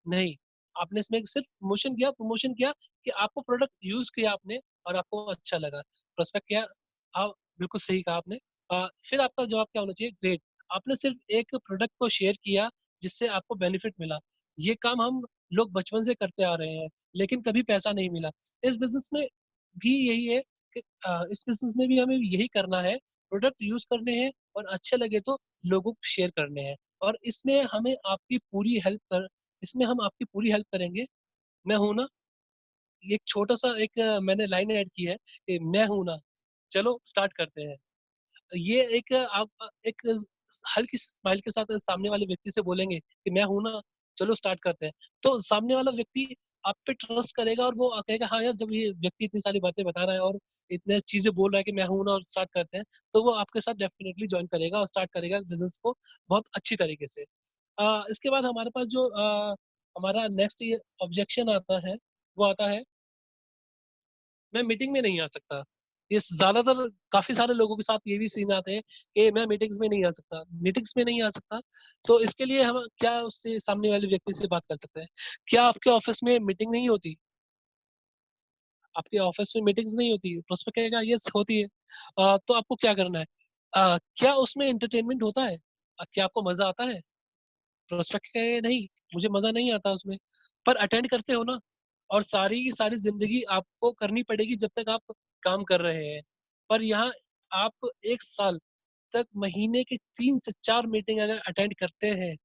नहीं, आपने इसमें सिर्फ़ प्रमोशन किया कि आपको प्रोडक्ट यूज़ किया आपने और आपको अच्छा लगा। प्रोस्पेक्ट किया, हाँ, बिल्कुल सही कहा आपने। फिर आपका जवाब क्या होना चाहिए? ग्रेट, आपने सिर्फ़ एक प्रोडक्ट को शेयर किया जिससे आपको बेनिफिट मिला। ये काम हम लोग बचपन से करते आ रहे हैं, लेकिन कभी पैसा नहीं मिला। इस बिज़नेस में भी यही है कि इस बिज़नेस में भी हमें यही करना है, प्रोडक्ट यूज़ करने हैं और अच्छे लगे तो लोगों को शेयर करने हैं और इसमें हम आपकी पूरी हेल्प करेंगे। मैं हूँ ना, ये एक छोटा-सा एक मैंने लाइन ऐड की है कि मैं हूँ ना, चलो स्टार्ट करते हैं। ये एक आप एक हल्की स्माइल के साथ सामने वाले व्यक्ति से बोलेंगे कि मैं हूँ ना, चलो स्टार्ट करते हैं। तो सामने वाला व्यक्ति आप पे ट्रस्ट करेगा और वो कहेगा हाँ यार, जब ये व्यक्ति इतनी सारी बातें बता रहा है और इतने चीज़ें बोल रहा है कि मैं हूँ ना और स्टार्ट करते हैं, तो वो आपके साथ डेफ़िनिटली जॉइन करेगा और स्टार्ट करेगा बिज़नेस को बहुत अच्छी तरीके से। इसके बाद हमारे पास जो हमारा नेक्स्ट ये ऑब्जेक्शन आता है, वो आता है मैं मीटिंग में नहीं आ सकता। ये ज़्यादातर काफ़ी सारे लोगों के साथ ये भी सीन आते हैं कि मैं मीटिंग्स में नहीं आ सकता। मीटिंग्स में नहीं आ सकता, तो इसके लिए हम क्या उससे सामने वाले व्यक्ति से बात कर सकते हैं? क्या आपके ऑफ़िस में मीटिंग नहीं होती? आपके ऑफ़िस में मीटिंग्स नहीं होती? तो उसपे कहेगा यस होती है। तो आपको क्या करना है? क्या उसमें एंटरटेनमेंट होता है? क्या आपको मज़ा आता है? प्रोस्पेक्ट कहे नहीं, मुझे मज़ा नहीं आता उसमें, पर अटेंड करते हो ना और सारी की सारी ज़िंदगी आपको करनी पड़ेगी जब तक आप काम कर रहे हैं। पर यहाँ आप 1 साल तक महीने के 3 से 4 मीटिंग अगर अटेंड करते हैं,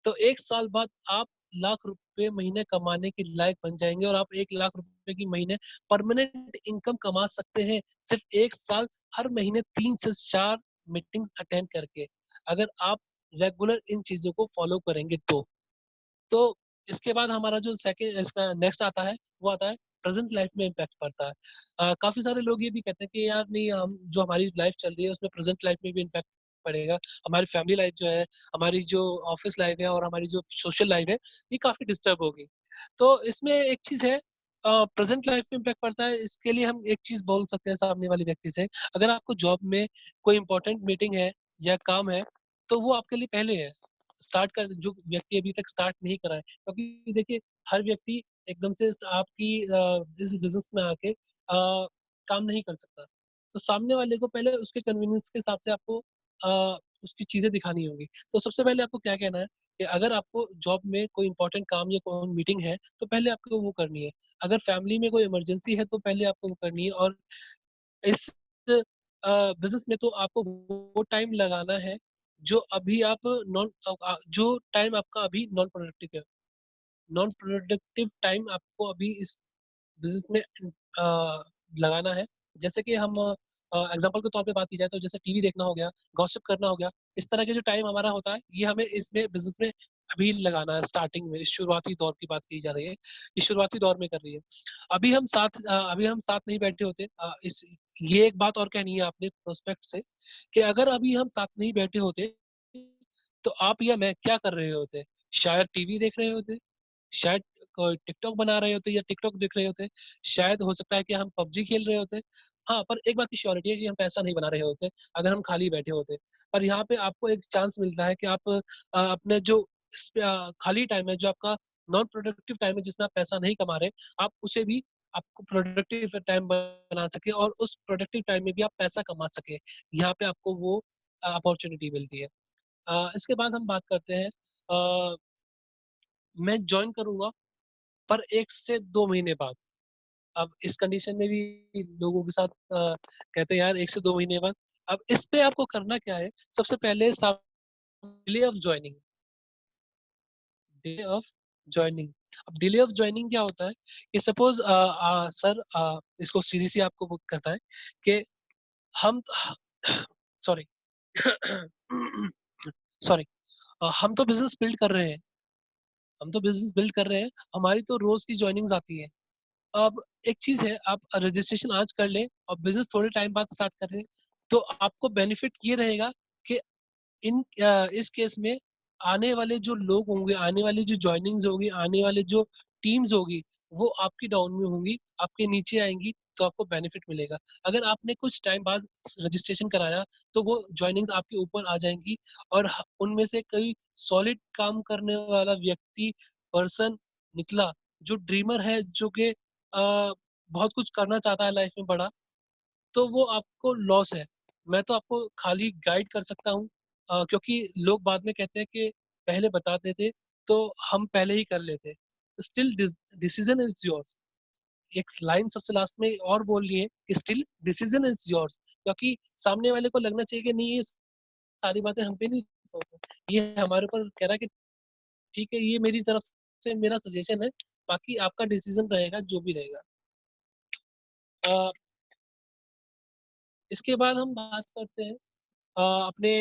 तो 1 साल बाद आप लाख रुपए महीने कमाने के लायक बन जाएँगे और आप 1 लाख रुपए की महीने परमानेंट इनकम कमा सकते हैं, सिर्फ़ 1 साल हर महीने 3 से 4 मीटिंग्स अटेंड करके। अगर आप रेगुलर इन चीज़ों को फ़ॉलो करेंगे तो। तो इसके बाद हमारा जो सेकंड इसका नेक्स्ट आता है, वो आता है प्रेज़ेंट लाइफ़ में इम्पैक्ट पड़ता है। काफ़ी सारे लोग ये भी कहते हैं कि यार नहीं, हम जो हमारी लाइफ़ चल रही है उसमें प्रेज़ेंट लाइफ़ में भी इम्पैक्ट पड़ेगा। हमारी फैमिली लाइफ़ जो है, हमारी जो ऑफ़िस लाइफ़ है और हमारी जो सोशल लाइफ़ है, ये काफ़ी डिस्टर्ब होगी। तो इसमें एक चीज़ है, प्रेज़ेंट लाइफ़ में इम्पैक्ट पड़ता है, इसके लिए हम एक चीज़ बोल सकते हैं सामने वाले व्यक्ति से, अगर आपको जॉब में कोई इम्पोर्टेंट मीटिंग है या काम है, तो वो आपके लिए पहले है। स्टार्ट कर जो व्यक्ति अभी तक स्टार्ट नहीं करा है, क्योंकि देखिए हर व्यक्ति एकदम से आपकी इस बिज़नेस में आके काम नहीं कर सकता। तो सामने वाले को पहले उसके कन्वीनियंस के हिसाब से आपको उसकी चीज़ें दिखानी होंगी। तो सबसे पहले आपको क्या कहना है कि अगर आपको जॉब में कोई इम्पोर्टेंट काम या कोई मीटिंग है, तो पहले आपको वो करनी है। अगर फैमिली में कोई इमरजेंसी है, तो पहले आपको वो करनी है और इस बिज़नेस में तो आपको वो टाइम लगाना है, जो अभी आप जो टाइम आपका अभी नॉन प्रोडक्टिव है। नॉन प्रोडक्टिव टाइम आपको अभी इस बिज़नेस में लगाना है। जैसे कि हम एग्ज़ाम्पल के तौर पे बात की जाए तो जैसे टीवी देखना हो गया, गॉसिप करना हो गया, इस तरह के जो टाइम हमारा होता है, ये हमें इसमें बिज़नेस में अभी लगाना है स्टार्टिंग में, इस शुरुआती दौर की बात की जा रही है। ये शुरुआती दौर में कर रही है। अभी हम साथ नहीं बैठे होते ये एक बात और कहनी है आपने प्रोस्पेक्ट से कि अगर अभी हम साथ नहीं बैठे होते, तो आप या मैं क्या कर रहे होते? शायद टीवी देख रहे होते, शायद कोई टिकटॉक बना रहे होते या टिकटॉक देख रहे होते, शायद हो सकता है कि हम पबजी खेल रहे होते। हाँ, पर एक बात की श्योरिटी है कि हम पैसा नहीं बना रहे होते, अगर हम खाली बैठे होते। पर यहाँ पे आपको एक चांस मिलता है कि आप अपने जो खाली टाइम है, जो आपका नॉन प्रोडक्टिव टाइम है जिसमें आप पैसा नहीं कमा रहे, आप उसे भी आपको प्रोडक्टिव टाइम बना सकें और उस प्रोडक्टिव टाइम में भी आप पैसा कमा सकें। यहाँ पे आपको वो अपॉर्च्युनिटी मिलती है। इसके बाद हम बात करते हैं मैं जॉइन करूँगा पर 1 से 2 महीने बाद। अब इस कंडीशन में भी लोगों के साथ कहते हैं यार 1 से 2 महीने बाद। अब इस पे आपको करना क्या है, सबसे पहले delay of joining delay of joining. अब डिले ऑफ जॉइनिंग क्या होता है कि सपोज़ सर इसको सीधी-सी आपको वो करना है कि हम सॉरी सॉरी हम तो बिज़नेस बिल्ड कर रहे हैं, हमारी तो रोज़ की जॉइनिंग्स आती है। अब एक चीज़ है, आप रजिस्ट्रेशन आज कर लें और बिज़नेस थोड़े टाइम बाद स्टार्ट कर लें, तो आपको बेनिफिट ये रहेगा कि इस केस में आने वाले जो लोग होंगे, आने वाली जो जॉइनिंग्स होगी, आने वाले जो टीम्स होगी, वो आपकी डाउन में होंगी, आपके नीचे आएँगी, तो आपको बेनिफिट मिलेगा। अगर आपने कुछ टाइम बाद रजिस्ट्रेशन कराया, तो वो जॉइनिंग्स आपके ऊपर आ जाएँगी और उनमें से कोई सॉलिड काम करने वाला व्यक्ति, पर्सन निकला, जो ड्रीमर है, जो कि बहुत कुछ करना चाहता है लाइफ में बड़ा, तो वो आपको लॉस है। मैं तो आपको खाली गाइड कर सकता हूँ क्योंकि लोग बाद में कहते हैं कि पहले बता देते तो हम पहले ही कर लेते। Still decision is yours. एक लाइन सबसे लास्ट में और बोलनी है कि स्टिल डिसीजन इज़ योर्स, क्योंकि सामने वाले को लगना चाहिए कि नहीं, ये सारी बातें हम पे नहीं थोपनी। ये हमारे ऊपर कह रहा है कि ठीक है, ये मेरी तरफ से मेरा सजेशन है, बाकी आपका डिसीजन रहेगा जो भी रहेगा। अ, इसके बाद हम बात करते हैं अपने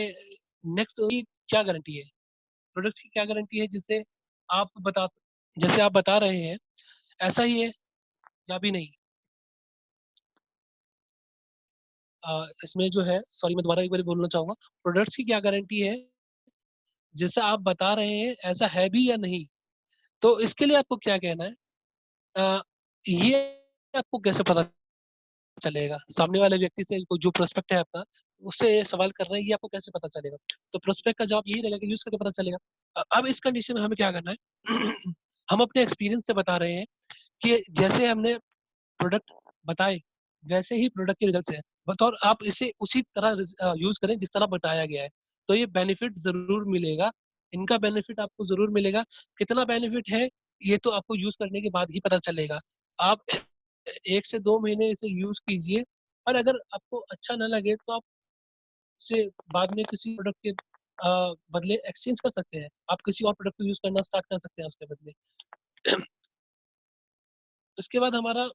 नेक्स्ट की क्या गारंटी है? प्रोडक्ट्स की क्या गारंटी है जिससे आप बता जैसे आप बता रहे हैं, ऐसा ही है या भी नहीं? इसमें जो है सॉरी मैं दोबारा एक बारी बोलना चाहूँगा, प्रोडक्ट्स की क्या गारंटी है, जैसा आप बता रहे हैं, ऐसा है भी या नहीं? तो इसके लिए आपको क्या कहना है? अ, ये आपको कैसे पता चलेगा? सामने वाले व्यक्ति से जो प्रोस्पेक्ट है आपका, उससे ये सवाल कर रहे हैं, ये आपको कैसे पता चलेगा? तो प्रोस्पेक्ट का जवाब यही रहेगा कि यूज़ करके पता चलेगा। अब इस कंडीशन में हमें क्या करना है? हम अपने एक्सपीरियंस से बता रहे हैं कि जैसे हमने प्रोडक्ट बताए, वैसे ही प्रोडक्ट के रिज़ल्ट्स हैं। बतौर आप इसे उसी तरह यूज़ करें जिस तरह बताया गया है। तो ये बेनिफिट ज़रूर मिलेगा, इनका बेनिफिट आपको ज़रूर मिलेगा। कितना बेनिफिट है, ये तो आपको यूज़ करने के बाद ही पता चलेगा। आप 1 से 2 महीने इसे यूज़ कीजिए और अगर आपको अच्छा ना लगे तो आप उसे बाद में किसी प्रोडक्ट के बदले एक्सचेंज कर सकते हैं। आप किसी और प्रोडक्ट को यूज़ करना स्टार्ट कर सकते हैं उसके बदले। उसके बाद हमारा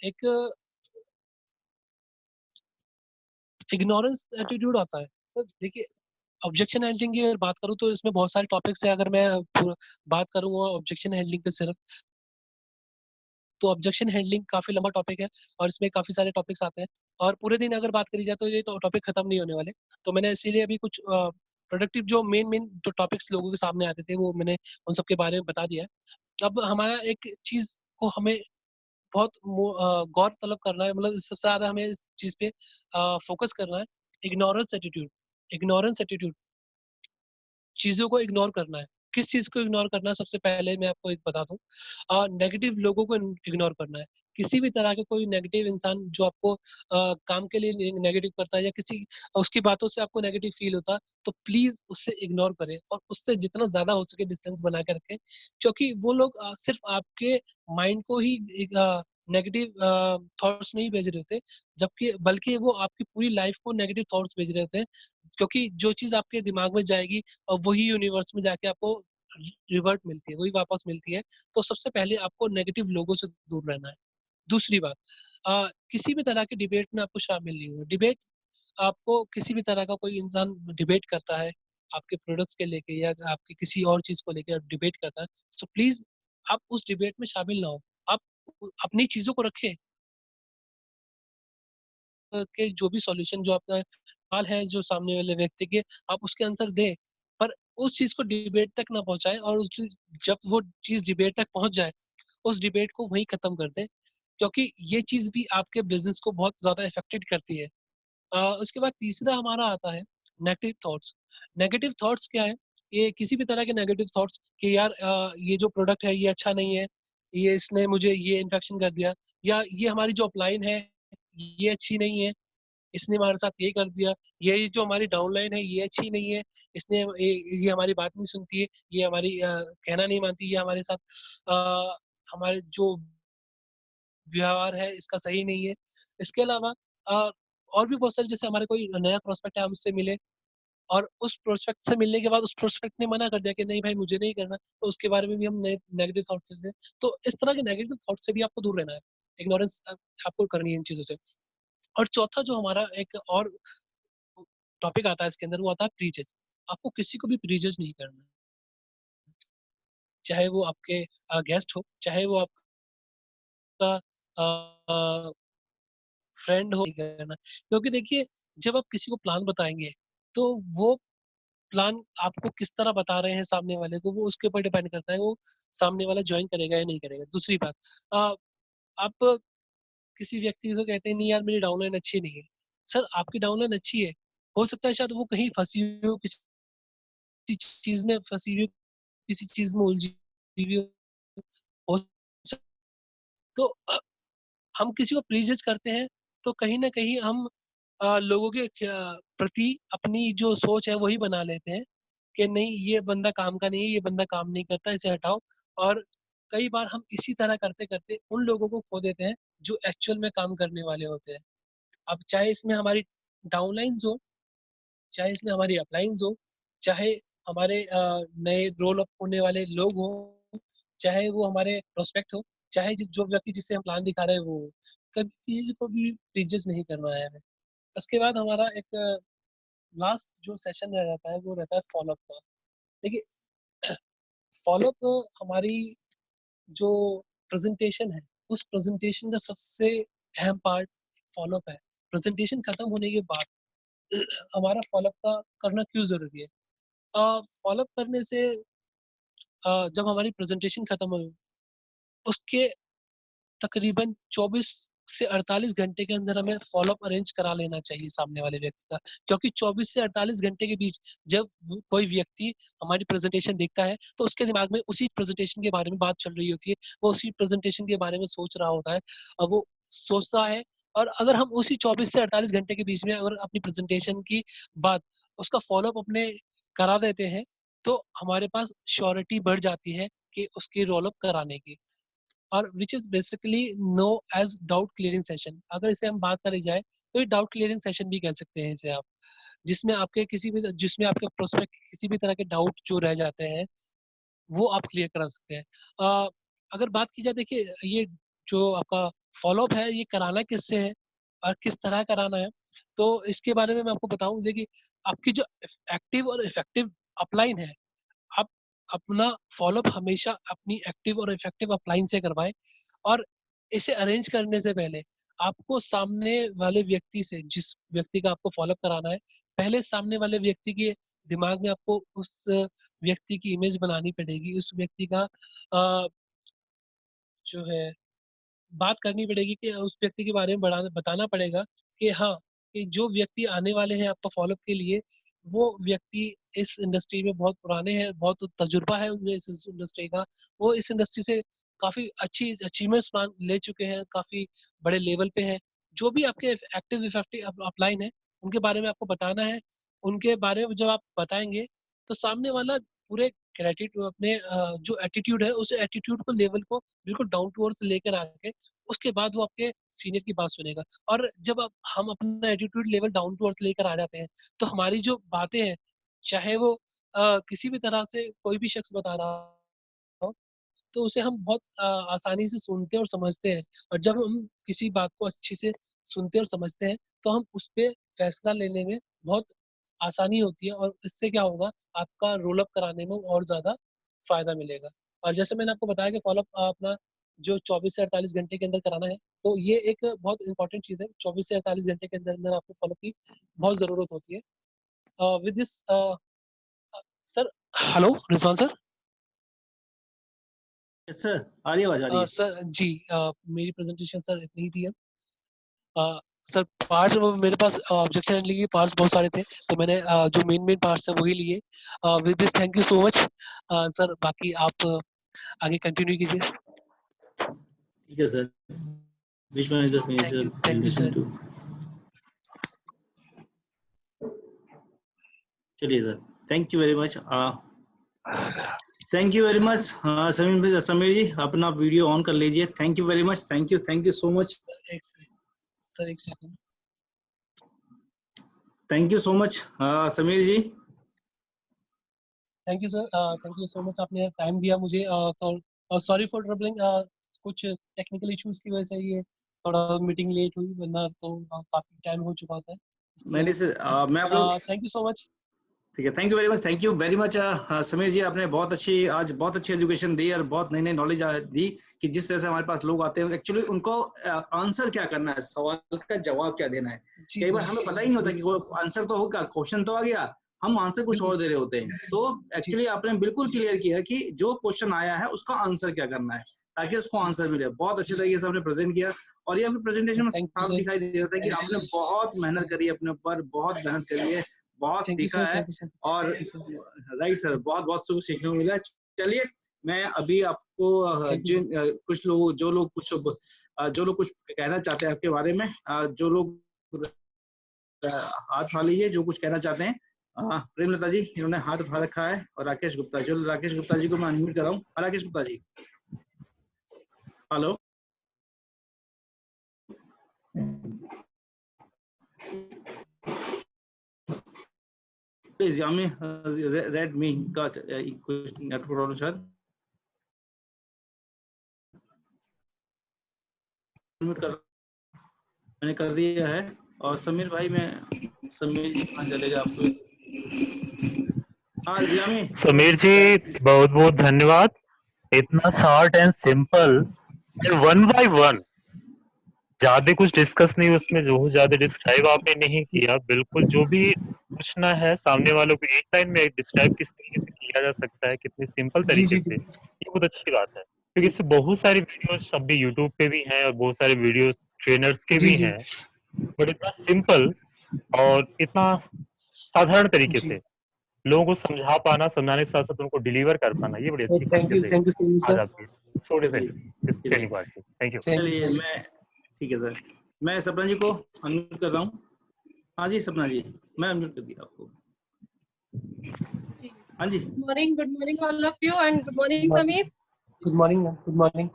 एक इग्नोरेंस एटीट्यूड आता है। सर देखिए, ऑब्जेक्शन हैंडलिंग की अगर बात करूँ तो इसमें बहुत सारे टॉपिक्स हैं। अगर मैं पूरा बात करूँगा ऑब्जेक्शन हैंडलिंग पे सिर्फ, तो ऑब्जेक्शन हैंडलिंग काफ़ी लंबा टॉपिक है और इसमें काफ़ी सारे टॉपिक्स आते हैं और पूरे दिन अगर बात करी जाए तो ये तो टॉपिक खत्म नहीं होने वाले। तो मैंने इसीलिए अभी कुछ प्रोडक्टिव जो मेन जो टॉपिक्स लोगों के सामने आते थे, वो मैंने उन सब के बारे में बता दिया है। अब हमारा एक चीज़ को हमें बहुत गौर तलब करना है, मतलब सबसे ज़्यादा हमें इस चीज़ पे फ़ोकस करना है, इग्नोरेंस एटीट्यूड। इग्नोरेंस एटीट्यूड, चीज़ों को इग्नोर करना है। किस चीज़ को इग्नोर करना है, सबसे पहले मैं आपको एक बता दूँ, नेगेटिव लोगों को इग्नोर करना है। किसी भी तरह के कोई नेगेटिव इंसान जो आपको काम के लिए नेगेटिव करता है या किसी उसकी बातों से आपको नेगेटिव फ़ील होता है, तो प्लीज़ उससे इग्नोर करें और उससे जितना ज़्यादा हो सके डिस्टेंस बना के रखें। क्योंकि वो लोग सिर्फ़ आपके माइंड को ही एक नेगेटिव थॉट्स नहीं भेज रहे होते, जबकि बल्कि वो आपकी पूरी लाइफ़ को नेगेटिव थॉट्स भेज रहे होते हैं। क्योंकि जो चीज़ आपके दिमाग में जाएगी और वही यूनिवर्स में जाके आपको रिवर्ट मिलती है, वही वापस मिलती है। तो सबसे पहले आपको नेगेटिव लोगों से दूर रहना है। दूसरी बात, किसी भी तरह के डिबेट में आपको शामिल नहीं होना। डिबेट, आपको किसी भी तरह का कोई इंसान डिबेट करता है, आपके प्रोडक्ट्स के लेके या आपकी किसी और चीज़ को लेके डिबेट करता है, सो प्लीज़ आप उस डिबेट में शामिल ना हो। आप अपनी चीज़ों को रखें, के जो भी सॉल्यूशन जो आपका सवाल है, जो सामने वाले व्यक्ति के, आप उसके आंसर दें, पर उस चीज़ को डिबेट तक ना पहुँचाएँ और उस चीज़, जब वो चीज़ डिबेट तक पहुँच जाए, उस डिबेट को वहीं खत्म कर दें, क्योंकि ये चीज़ भी आपके बिज़नेस को बहुत ज़्यादा अफेक्टेड करती है। उसके बाद तीसरा हमारा आता है नेगेटिव थॉट्स। नेगेटिव थॉट्स क्या है? ये किसी भी तरह के नेगेटिव थॉट्स कि यार ये जो प्रोडक्ट है ये अच्छा नहीं है, ये इसने मुझे ये इन्फेक्शन कर दिया, या ये हमारी जो अपलाइन है, ये अच्छी नहीं है। इसने हमारे साथ ये कर दिया, ये जो हमारी डाउनलाइन है ये अच्छी नहीं है, इसने ये हमारी बात नहीं सुनती है, ये हमारी कहना नहीं मानती, ये हमारे साथ हमारे जो व्यवहार है इसका सही नहीं है। इसके अलावा अ, और भी बहुत सारे, जैसे हमारे कोई नया प्रोस्पेक्ट है, हम उससे मिले और उस प्रोस्पेक्ट से मिलने के बाद उस प्रोस्पेक्ट ने मना कर दिया कि नहीं भाई मुझे नहीं करना, तो उसके बारे में भी हम नेगेटिव थॉट देते हैं। तो इस तरह के नेगेटिव थॉट से भी आपको दूर रहना है। इग्नोरेंस आपको करनी है इन चीज़ों से। और चौथा जो हमारा एक और टॉपिक आता है इसके अंदर, वो आता है प्रीजज। आपको किसी को भी प्रीजज नहीं करना। चाहे वो आपके गेस्ट हो, चाहे वो आपका अ, फ्रेंड हो, नहीं करना। क्योंकि देखिए, जब आप किसी को प्लान बताएँगे, तो वो प्लान आपको किस तरह बता रहे हैं सामने वाले को, वो उसके ऊपर डिपेंड करता है, वो सामने वाला जॉइन करेगा या नहीं करेगा। दूसरी बात, अ, आप किसी व्यक्ति को कहते हैं नहीं यार मेरी डाउनलाइन अच्छी नहीं है। सर आपकी डाउनलाइन अच्छी है, हो सकता है शायद वो कहीं फँसी हुई हो, किसी चीज़ में फँसी हुई हो, किसी चीज़ में उलझी हुई हो सक तो हम किसी को प्रीजज करते हैं, तो कहीं न कहीं हम लोगों के प्रति अपनी जो सोच है वही बना लेते हैं, कि नहीं ये बंदा काम का नहीं है, ये बंदा काम नहीं करता, इसे हटाओ। और कई बार हम इसी तरह करते-करते उन लोगों को खो देते हैं, जो एक्चुअल में काम करने वाले होते हैं। अब चाहे इसमें हमारी डाउनलाइन्स हो, चाहे इसमें हमारी अपलाइन्स हो, चाहे हमारे नए रोल अप होने वाले लोग हों, चाहे वो हमारे प्रोस्पेक्ट हो, चाहे जो व्यक्ति जिससे हम प्लान दिखा रहे हैं वो हो, कभी किसी को भी प्रीजज नहीं करना है हमें। उसके बाद हमारा एक लास्ट जो सेशन रह जाता है वो रहता है फॉलोअप का। देखिए फॉलोअप हमारी जो प्रेजेंटेशन है उस प्रेजेंटेशन का सबसे अहम पार्ट फॉलोअप है। प्रेजेंटेशन खत्म होने के बाद हमारा फॉलोअप का करना क्यों जरूरी है? फॉलोअप करने से जब हमारी प्रेजेंटेशन खत्म हो उसके तकरीबन 24 से 48 घंटे के अंदर हमें फॉलोअप अरेंज करा लेना चाहिए सामने वाले व्यक्ति का, क्योंकि 24 से 48 घंटे के बीच जब कोई व्यक्ति हमारी प्रेजेंटेशन देखता है तो उसके दिमाग में उसी प्रेजेंटेशन के बारे में बात चल रही होती है, वो उसी प्रेजेंटेशन के बारे में सोच रहा होता है। अब वो सोच रहा है और अगर हम उसी 24 से 48 घंटे के बीच में अगर अपनी प्रेजेंटेशन की बात उसका फॉलोअप अपने करा देते हैं तो हमारे पास श्योरिटी बढ़ जाती है कि उसकी रोल अप कराने की। और which is basically know as doubt clearing session. अगर इसे हम बात करी जाए तो ये डाउट क्लियरिंग सेशन भी कह सकते हैं इसे आप, जिसमें आपके प्रोस्पेक्ट किसी भी तरह के डाउट जो रह जाते हैं वो आप क्लियर करा सकते हैं। अगर बात की जाए, देखिए ये जो आपका फॉलोअप है ये कराना किससे है और किस तरह कराना है, तो इसके बारे में मैं आपको बताऊं। देखिए आपकी जो एक्टिव और इफेक्टिव अपलाइन है, आप अपना फॉलोअप हमेशा अपनी एक्टिव और इफेक्टिव अपलाइन से करवाएं। और इसे अरेंज करने से पहले आपको सामने वाले व्यक्ति से, जिस व्यक्ति का आपको फॉलोअप कराना है, पहले सामने वाले व्यक्ति के दिमाग में आपको उस व्यक्ति की इमेज बनानी पड़ेगी, उस व्यक्ति का जो है बात करनी पड़ेगी कि उस व्यक्ति के बारे में बताना पड़ेगा कि हाँ, कि जो व्यक्ति आने वाले हैं आपका फॉलोअप के लिए, वो व्यक्ति इस इंडस्ट्री में बहुत पुराने हैं, बहुत तजुर्बा है उन्हें इस इंडस्ट्री का। वो इस इंडस्ट्री से काफ़ी अच्छी अचीवमेंट्स ले चुके हैं, काफ़ी बड़े लेवल पे हैं। जो भी आपके एक्टिव इफेक्टिव अपलाइन है, उनके बारे में आपको बताना है। उनके बारे में जब आप बताएँगे, तो सामने वाला पूरे ग्रेटिट्यूड अपने जो एटीट्यूड है, उस एटीट्यूड को लेवल को बिल्कुल डाउन टू अर्थ लेकर आके उसके बाद वो आपके सीनियर की बात सुनेगा। और जब हम अपना attitude level down to earth लेकर आ जाते हैं, तो हमारी जो बातें हैं, चाहे वो किसी भी तरह से कोई भी शख्स बता रहा हो, तो उसे हम बहुत आसानी से सुनते और समझते हैं। और जब हम किसी बात को अच्छे से सुनते और समझते हैं, तो हम उस पे फैसला लेने में बहुत आसानी होती है और इससे क्या होगा, आपका रोल अप कराने में और ज़्यादा फ़ायदा मिलेगा। और जैसे मैंने आपको बताया कि फ़ॉलो अप अपना जो 24 से 48 घंटे के अंदर कराना है, तो ये एक बहुत इम्पोर्टेंट चीज़ है। 24 से 48 घंटे के अंदर आपको फ़ॉलो अप की बहुत ज़रूरत होती है। With this sir, hello Rizwan sir. Yes sir, आ रही है आवाज, आ रही है। सर जी, मेरी प्रेजेंटेशन सर इतनी ही थी अब। सर पार्ट्स मेरे पास ऑब्जेक्शन लिए पार्ट्स बहुत सारे थे, तो मैंने जो मेन पार्ट्स है वही लिए। With this thank you so much sir. बाकी आप आगे कंटिन्यू कीजिए। ठीक है sir, which one is the major thank you you listen sir. to? चलिए sir, thank you very much. Thank you very much Sameer ji, अपना वीडियो ऑन कर लीजिए। Thank you very much, thank you so much, sir एक second. Thank you so much Sameer ji. Thank you sir, thank you so much, आपने time दिया मुझे। और sorry for troubling, कुछ technical issues की वजह से ये थोड़ा मीटिंग लेट हुई, वरना तो काफी टाइम हो चुका था, मैंने से मैं आप लोग, थैंक यू सो मच। ठीक है, thank you very much Sameer ji. आपने बहुत अच्छी आज बहुत अच्छी एजुकेशन दी और बहुत नई नई नॉलेज दी कि जिस तरह से हमारे पास लोग आते हैं एक्चुअली उनको आंसर क्या करना है, सवाल का जवाब क्या देना है। जी कई जी बार हमें पता ही नहीं होता कि वो आंसर तो होगा, क्वेश्चन तो आ गया, हम आंसर कुछ और दे रहे होते हैं। तो जी एक्चुअली आपने बिल्कुल क्लियर किया कि जो क्वेश्चन आया है उसका आंसर क्या करना है ताकि उसको आंसर मिले। बहुत अच्छे तरीके से आपने प्रेजेंट किया और ये आपके प्रेजेंटेशन में थैंक साफ यू दिखाई दे रहा था कि आपने बहुत मेहनत करी है अपने ऊपर, बहुत मेहनत करी है, बहुत सीखा सर, है। Thank you sir. और राइट सर, बहुत बहुत कुछ सीखने को मिला। चलिए मैं अभी आपको जिन कुछ लोग जो लोग कुछ कहना चाहते हैं आपके बारे में, जो लोग हाथ उठा लीजिए जो कुछ कहना चाहते हैं। प्रेमलता जी इन्होंने हाथ उठा रखा है और राकेश गुप्ता, जो राकेश गुप्ता जी को मैं अनम्यूट कर रहा हूँ। राकेश गुप्ता जी, हेलो। यामी रेड मी का कुछ नेटवर्क प्रॉब्लम शायद, अनम्यूट कर, मैंने कर दिया है। और समीर भाई मैं समीर जी कहाँ चलेगा आपको? हाँ जियामी। समीर जी बहुत बहुत धन्यवाद, इतना short and simple one by one, ज्यादा कुछ डिस्कस नहीं उसमें, जो ज्यादा डिस्क्राइब आपने नहीं किया, बिल्कुल जो भी पूछना है सामने वालों को एक लाइन में डिस्क्राइब किस तरीके से किया जा सकता है, कितने सिंपल जी, तरीके जी, से, जी। ये बहुत अच्छी बात है, क्योंकि इससे बहुत सारी वीडियोस अभी यूट्यूब पे भी हैं और बहुत सारे वीडियोस ट्रेनर्स के जी, भी जी। हैं, बट इतना सिंपल और इतना साधारण तरीके जी। से लोगों को समझा पाना, समझाने के साथ-साथ उनको डिलीवर कर पाना, ये बड़ी सर अच्छी थैंक खासियत है यू सो मच आज सर। आपकी छोटे से चलिए इस चलिए ट्रेनिंग पार्ट की। Thank you. थैंक यू, चलिए थैंक यू। मैं ठीक है सर, मैं सपना जी को अनम्यूट कर रहा हूँ। हाँ जी सपना जी, मैं अनम्यूट कर दिया आपको। जी, हाँ जी good morning all of you and good morning Sameer. Good morning ma'am, good morning.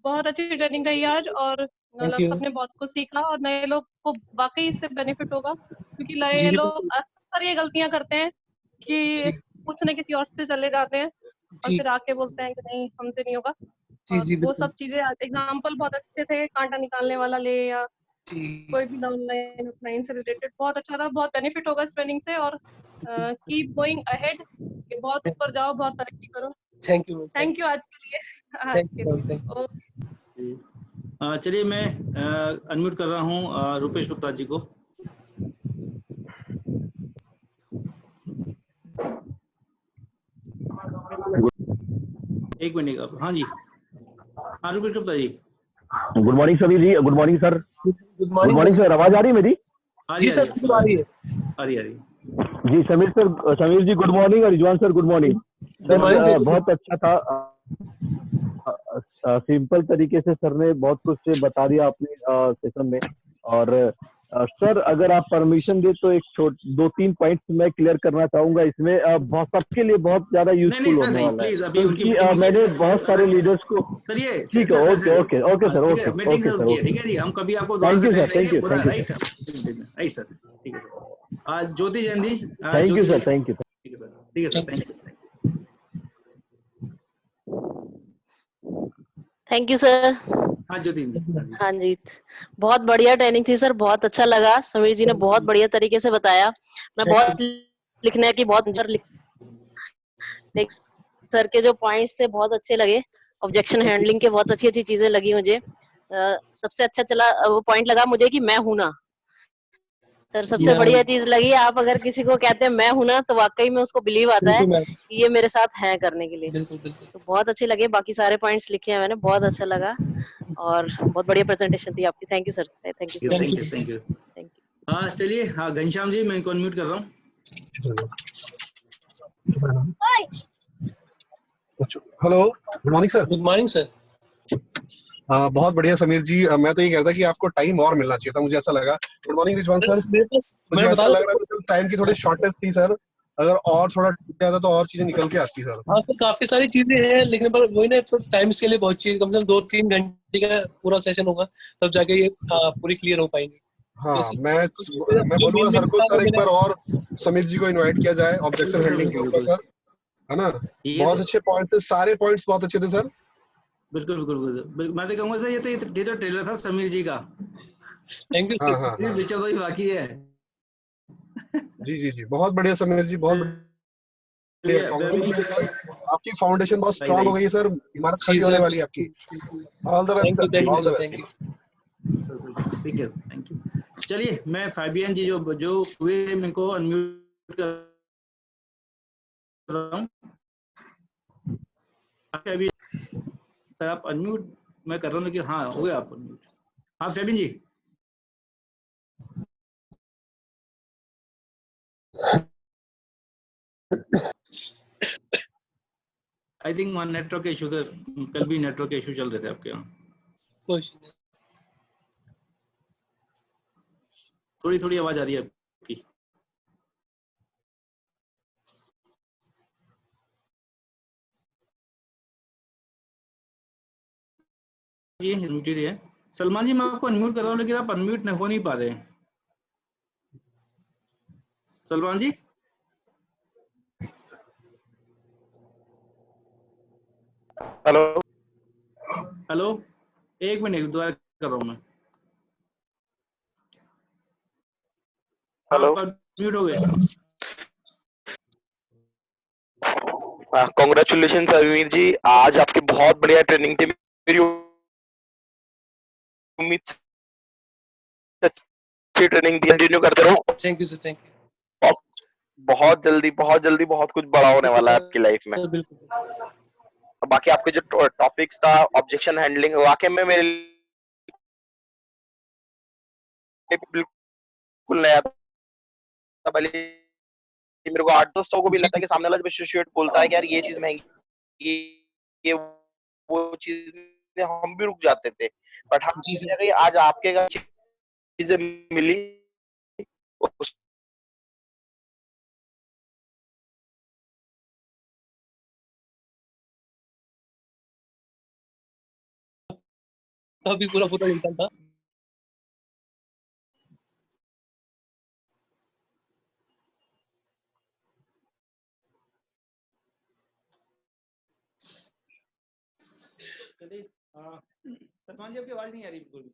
बहुत अच्छी ट्रेनिंग रही आज और थैंक मतलब यू। सबने बहुत कुछ सीखा और नए लोग को वाकई इससे बेनिफिट होगा, क्योंकि नए जी, जी, लोग बिल्कुल। अक्सर ये गलतियां करते हैं कि जी, पूछने किसी और से चले जाते हैं और जी, फिर आके बोलते हैं कि नहीं हमसे नहीं होगा। जी, और जी, वो बिल्कुल। सब चीजें एग्जाम्पल बहुत अच्छे थे, कांटा निकालने वाला ले या जी, कोई भी ऑनलाइन ऑफलाइन से रिलेटेड बहुत अच्छा था, बहुत बेनिफिट होगा इस ट्रेनिंग से और कीप गोइंग अहेड, कि बहुत ऊपर जाओ, बहुत तरक्की करो। Thank you ma'am, thank you आज के लिए, थैंक आज के यू मैम, लिए। Thank you. चलिए मैं अनम्यूट कर रहा हूँ रुपेश गुप्ता जी को। एक मिनट आप, हाँ जी, हाँ Rupesh Gupta ji. Good morning Sameer ji, good morning sir. Good good morning morning sir. Sir, आवाज आ रही है मेरी? आ जी रही सर, बिल्कुल आ रही है। आ रही जी Sameer sir, Sameer ji good morning और Rizwan sir good morning. Good morning sir sir. बहुत अच्छा था, सिंपल तरीके से सर ने बहुत कुछ बता दिया अपने सेशन में। और सर अगर आप परमिशन दे तो एक दो तीन पॉइंट्स मैं क्लियर करना चाहूंगा इसमें, बहुत सबके लिए बहुत ज्यादा नहीं यूजफुल सर होने नहीं, वाला है, प्लीज अभी उनकी क्योंकि मीटिंग रुकी है मैंने सर। बहुत सारे लीडर्स को। सर ये ठीक है, ओके ओके ओके सर, ठीक है, okay meeting okay sir sir, रुकी है, ओके। ठीक है जी, हम कभी आपको दोबारा थैंक से यू टाइम सर, थैंक लेंगे यू, पूरा, thank you right? Sir, right sir, ठीक है sir. Jyoti Jain ji, thank you Jyoti sir, जी, थैंक यू। ठीक है सर, ठीक है sir, thank you. Thank you sir. हाँ ज्योति जी, हाँ जी। हाँ जी, बहुत बढ़िया ट्रेनिंग थी सर, बहुत अच्छा लगा, समीर जी ने बहुत बढ़िया तरीके से बताया। मैं बहुत लिखने की बहुत सर के जो पॉइंट्स थे बहुत अच्छे लगे, ऑब्जेक्शन हैंडलिंग के बहुत अच्छी अच्छी चीजें लगी मुझे। सबसे अच्छा चला वो पॉइंट लगा मुझे कि मैं हूं ना, सर सबसे बढ़िया चीज लगी, आप अगर किसी को कहते हैं मैं हूं ना तो वाकई में उसको बिलीव आता है बिल्कुल मैम, कि ये मेरे साथ है करने के लिए। बिल्कुल, बिल्कुल। तो बहुत अच्छे लगे, बाकी सारे पॉइंट्स लिखे हैं मैंने, बहुत अच्छा लगा और बहुत बढ़िया प्रेजेंटेशन थी आपकी। Thank you sir, thank you so thank much. You, thank you. Thank you. हाँ चलिए, हाँ घनश्याम जी मैं इनको अनम्यूट कर रहा हूँ। Hello, good morning sir. Good morning sir. बहुत बढ़िया समीर जी, मैं तो ये कहता कि आपको टाइम और मिलना चाहिए था, मुझे ऐसा लगा। Good morning Rizwan sir. मेरे पास मुझे मैं ऐसा बता लग रहा था सर टाइम की थोड़ी शॉर्टेज थी सर, अगर और थोड़ा ज्यादा तो और चीजें निकल के आती सर। हाँ सर, काफी सारी चीजें हैं लेकिन पर वही ना, थोड़ा टाइम इसके लिए बहुत चाहिए, कम से कम 2-3 घंटे का पूरा सेशन होगा तब जाके ये पूरी क्लियर हो पाएंगी। हाँ तो मैं जो बोलूंगा सर को, था वो सर एक मैंने बार और समीर जी को इनवाइट किया जाए ऑब्जेक्शन बिल्कुल सर, हैंडलिंग के बिल्कुल ऊपर बिल्कुल। सर, है ना? ये बहुत अच्छे पॉइंट्स थे, सारे पॉइंट्स बहुत अच्छे थे सर। बिल्कुल बिल्कुल बिल्कुल, मैं तो कहूंगा सर ये तो ट्रेलर था समीर जी का, थैंक यू हाँ सर। हाँ हाँ, पिक्चर तो ही बाकी है। जी जी जी, बहुत बढ़िया समीर जी, बहुत बढ़िया। चलिए, कांग्रेचुलेशन सर, आपकी फाउंडेशन बहुत राइट स्ट्रांग हो राइट, गई है सर, इमारत जी खड़ी होने सर, वाली है आपकी। All the best sir, thank you all the sir, best. Thank you. ठीक है, थैंक यू। चलिए मैं फाबियन जी जो जो हुए मैं इनको अनम्यूट कर रहा हूँ। अभी सर आप अनम्यूट मैं कर रहा हूँ, लेकिन हाँ हुए आप अनम्यूट। हाँ फेबिन जी। आई थिंक वहाँ नेटवर्क इशू थे, कल भी नेटवर्क इशू चल रहे थे आपके यहाँ, कोई इशू नहीं। थोड़ी थोड़ी आवाज आ रही है आपकी। जी अनम्यूटेड है। सलमान जी मैं आपको अनम्यूट कर रहा हूँ लेकिन आप अनम्यूट हो नहीं पा रहे हैं। सलमान जी, हेलो। हेलो, एक मिनट दोबारा कर रहा हूँ मैं। हेलो, आप म्यूट हो गए। कॉन्ग्रेचुलेशन समीर जी, आज आपकी बहुत बढ़िया ट्रेनिंग थी। मेरी उम्मीद से अच्छी ट्रेनिंग थी, कंटिन्यू करते रहो। Thank you sir, thank you. और बहुत जल्दी बहुत कुछ बड़ा होने वाला है आपकी लाइफ में। बिल्कुल। बाकी आपके जो टॉपिक्स था ऑब्जेक्शन हैंडलिंग, वाकई में मेरे लिए बिल्कुल नया था। पहले मेरे को 8-10 को भी जी, लगता है कि सामने वाला जब एसोसिएट बोलता है कि यार ये चीज महंगी, ये वो चीज में हम भी रुक जाते थे, बट हाँ जी कहीं सर। ना कहीं आज आपके घर चीजें मिली उस अभी पूरा पूरा निकल था। चलिए, सलमान जी आपकी आवाज नहीं आ रही बिल्कुल भी।